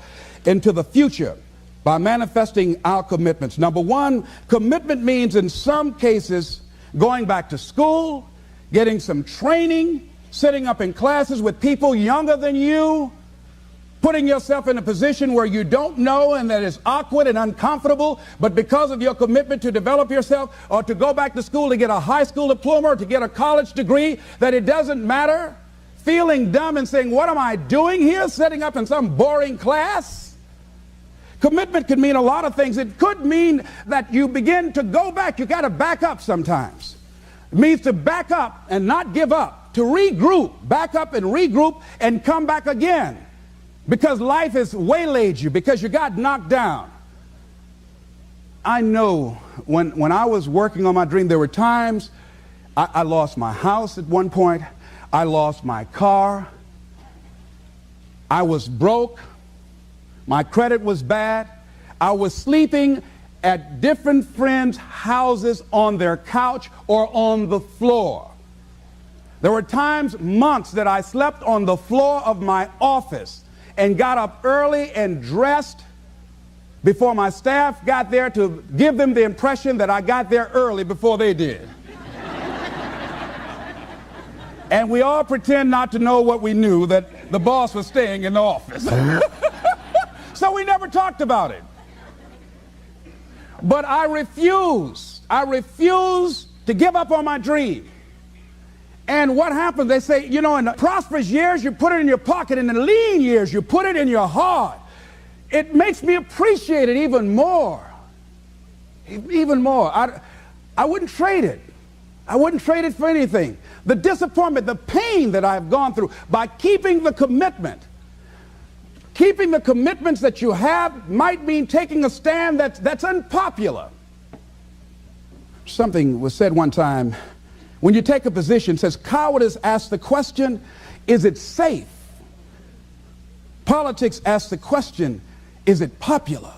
[SPEAKER 1] into the future by manifesting our commitments? Number one, commitment means in some cases going back to school, getting some training, sitting up in classes with people younger than you, putting yourself in a position where you don't know and that is awkward and uncomfortable, but because of your commitment to develop yourself, or to go back to school to get a high school diploma or to get a college degree, that it doesn't matter, feeling dumb and saying, what am I doing here, sitting up in some boring class? Commitment could mean a lot of things. It could mean that you begin to go back. You got to back up sometimes. It means to back up and not give up, to regroup, back up and regroup and come back again. Because life has waylaid you, because you got knocked down. I know when I was working on my dream, there were times I lost my house at one point. I lost my car. I was broke. My credit was bad. I was sleeping at different friends' houses on their couch or on the floor. There were times, months, that I slept on the floor of my office and got up early and dressed before my staff got there to give them the impression that I got there early before they did. And we all pretend not to know what we knew, that the boss was staying in the office. So we never talked about it. But I refused to give up on my dream. And what happens, they say, you know, in the prosperous years, you put it in your pocket. In the lean years, you put it in your heart. It makes me appreciate it even more. Even more. I wouldn't trade it. I wouldn't trade it for anything. The disappointment, the pain that I've gone through by keeping the commitment. Keeping the commitments that you have might mean taking a stand that's unpopular. Something was said one time. When you take a position, it says, cowardice asks the question, is it safe? Politics asks the question, is it popular?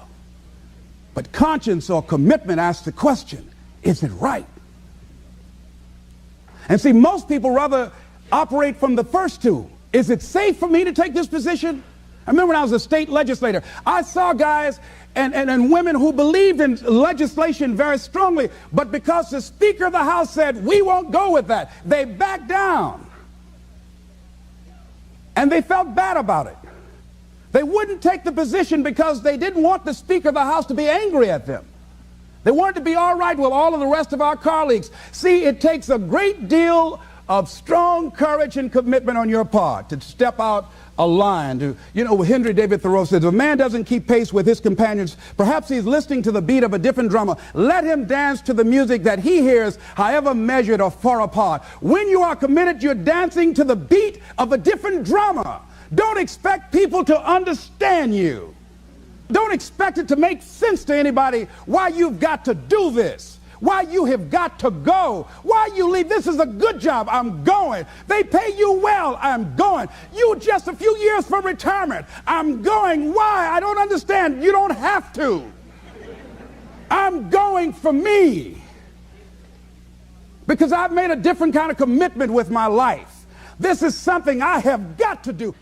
[SPEAKER 1] But conscience or commitment asks the question, is it right? And see, most people rather operate from the first two. Is it safe for me to take this position? I remember when I was a state legislator, I saw guys and women who believed in legislation very strongly, but because the Speaker of the House said, we won't go with that, they backed down. And they felt bad about it. They wouldn't take the position because they didn't want the Speaker of the House to be angry at them. They wanted to be all right with all of the rest of our colleagues. See, it takes a great deal of strong courage and commitment on your part to step out a line. Henry David Thoreau says, if a man doesn't keep pace with his companions, perhaps he's listening to the beat of a different drummer. Let him dance to the music that he hears, however measured or far apart. When you are committed, you're dancing to the beat of a different drummer. Don't expect people to understand you. Don't expect it to make sense to anybody why you've got to do this, why you have got to go, why you leave. This is a good job. I'm going. They pay you well. I'm going. You just a few years from retirement. I'm going. Why? I don't understand. You don't have to. I'm going for me because I've made a different kind of commitment with my life. This is something I have got to do.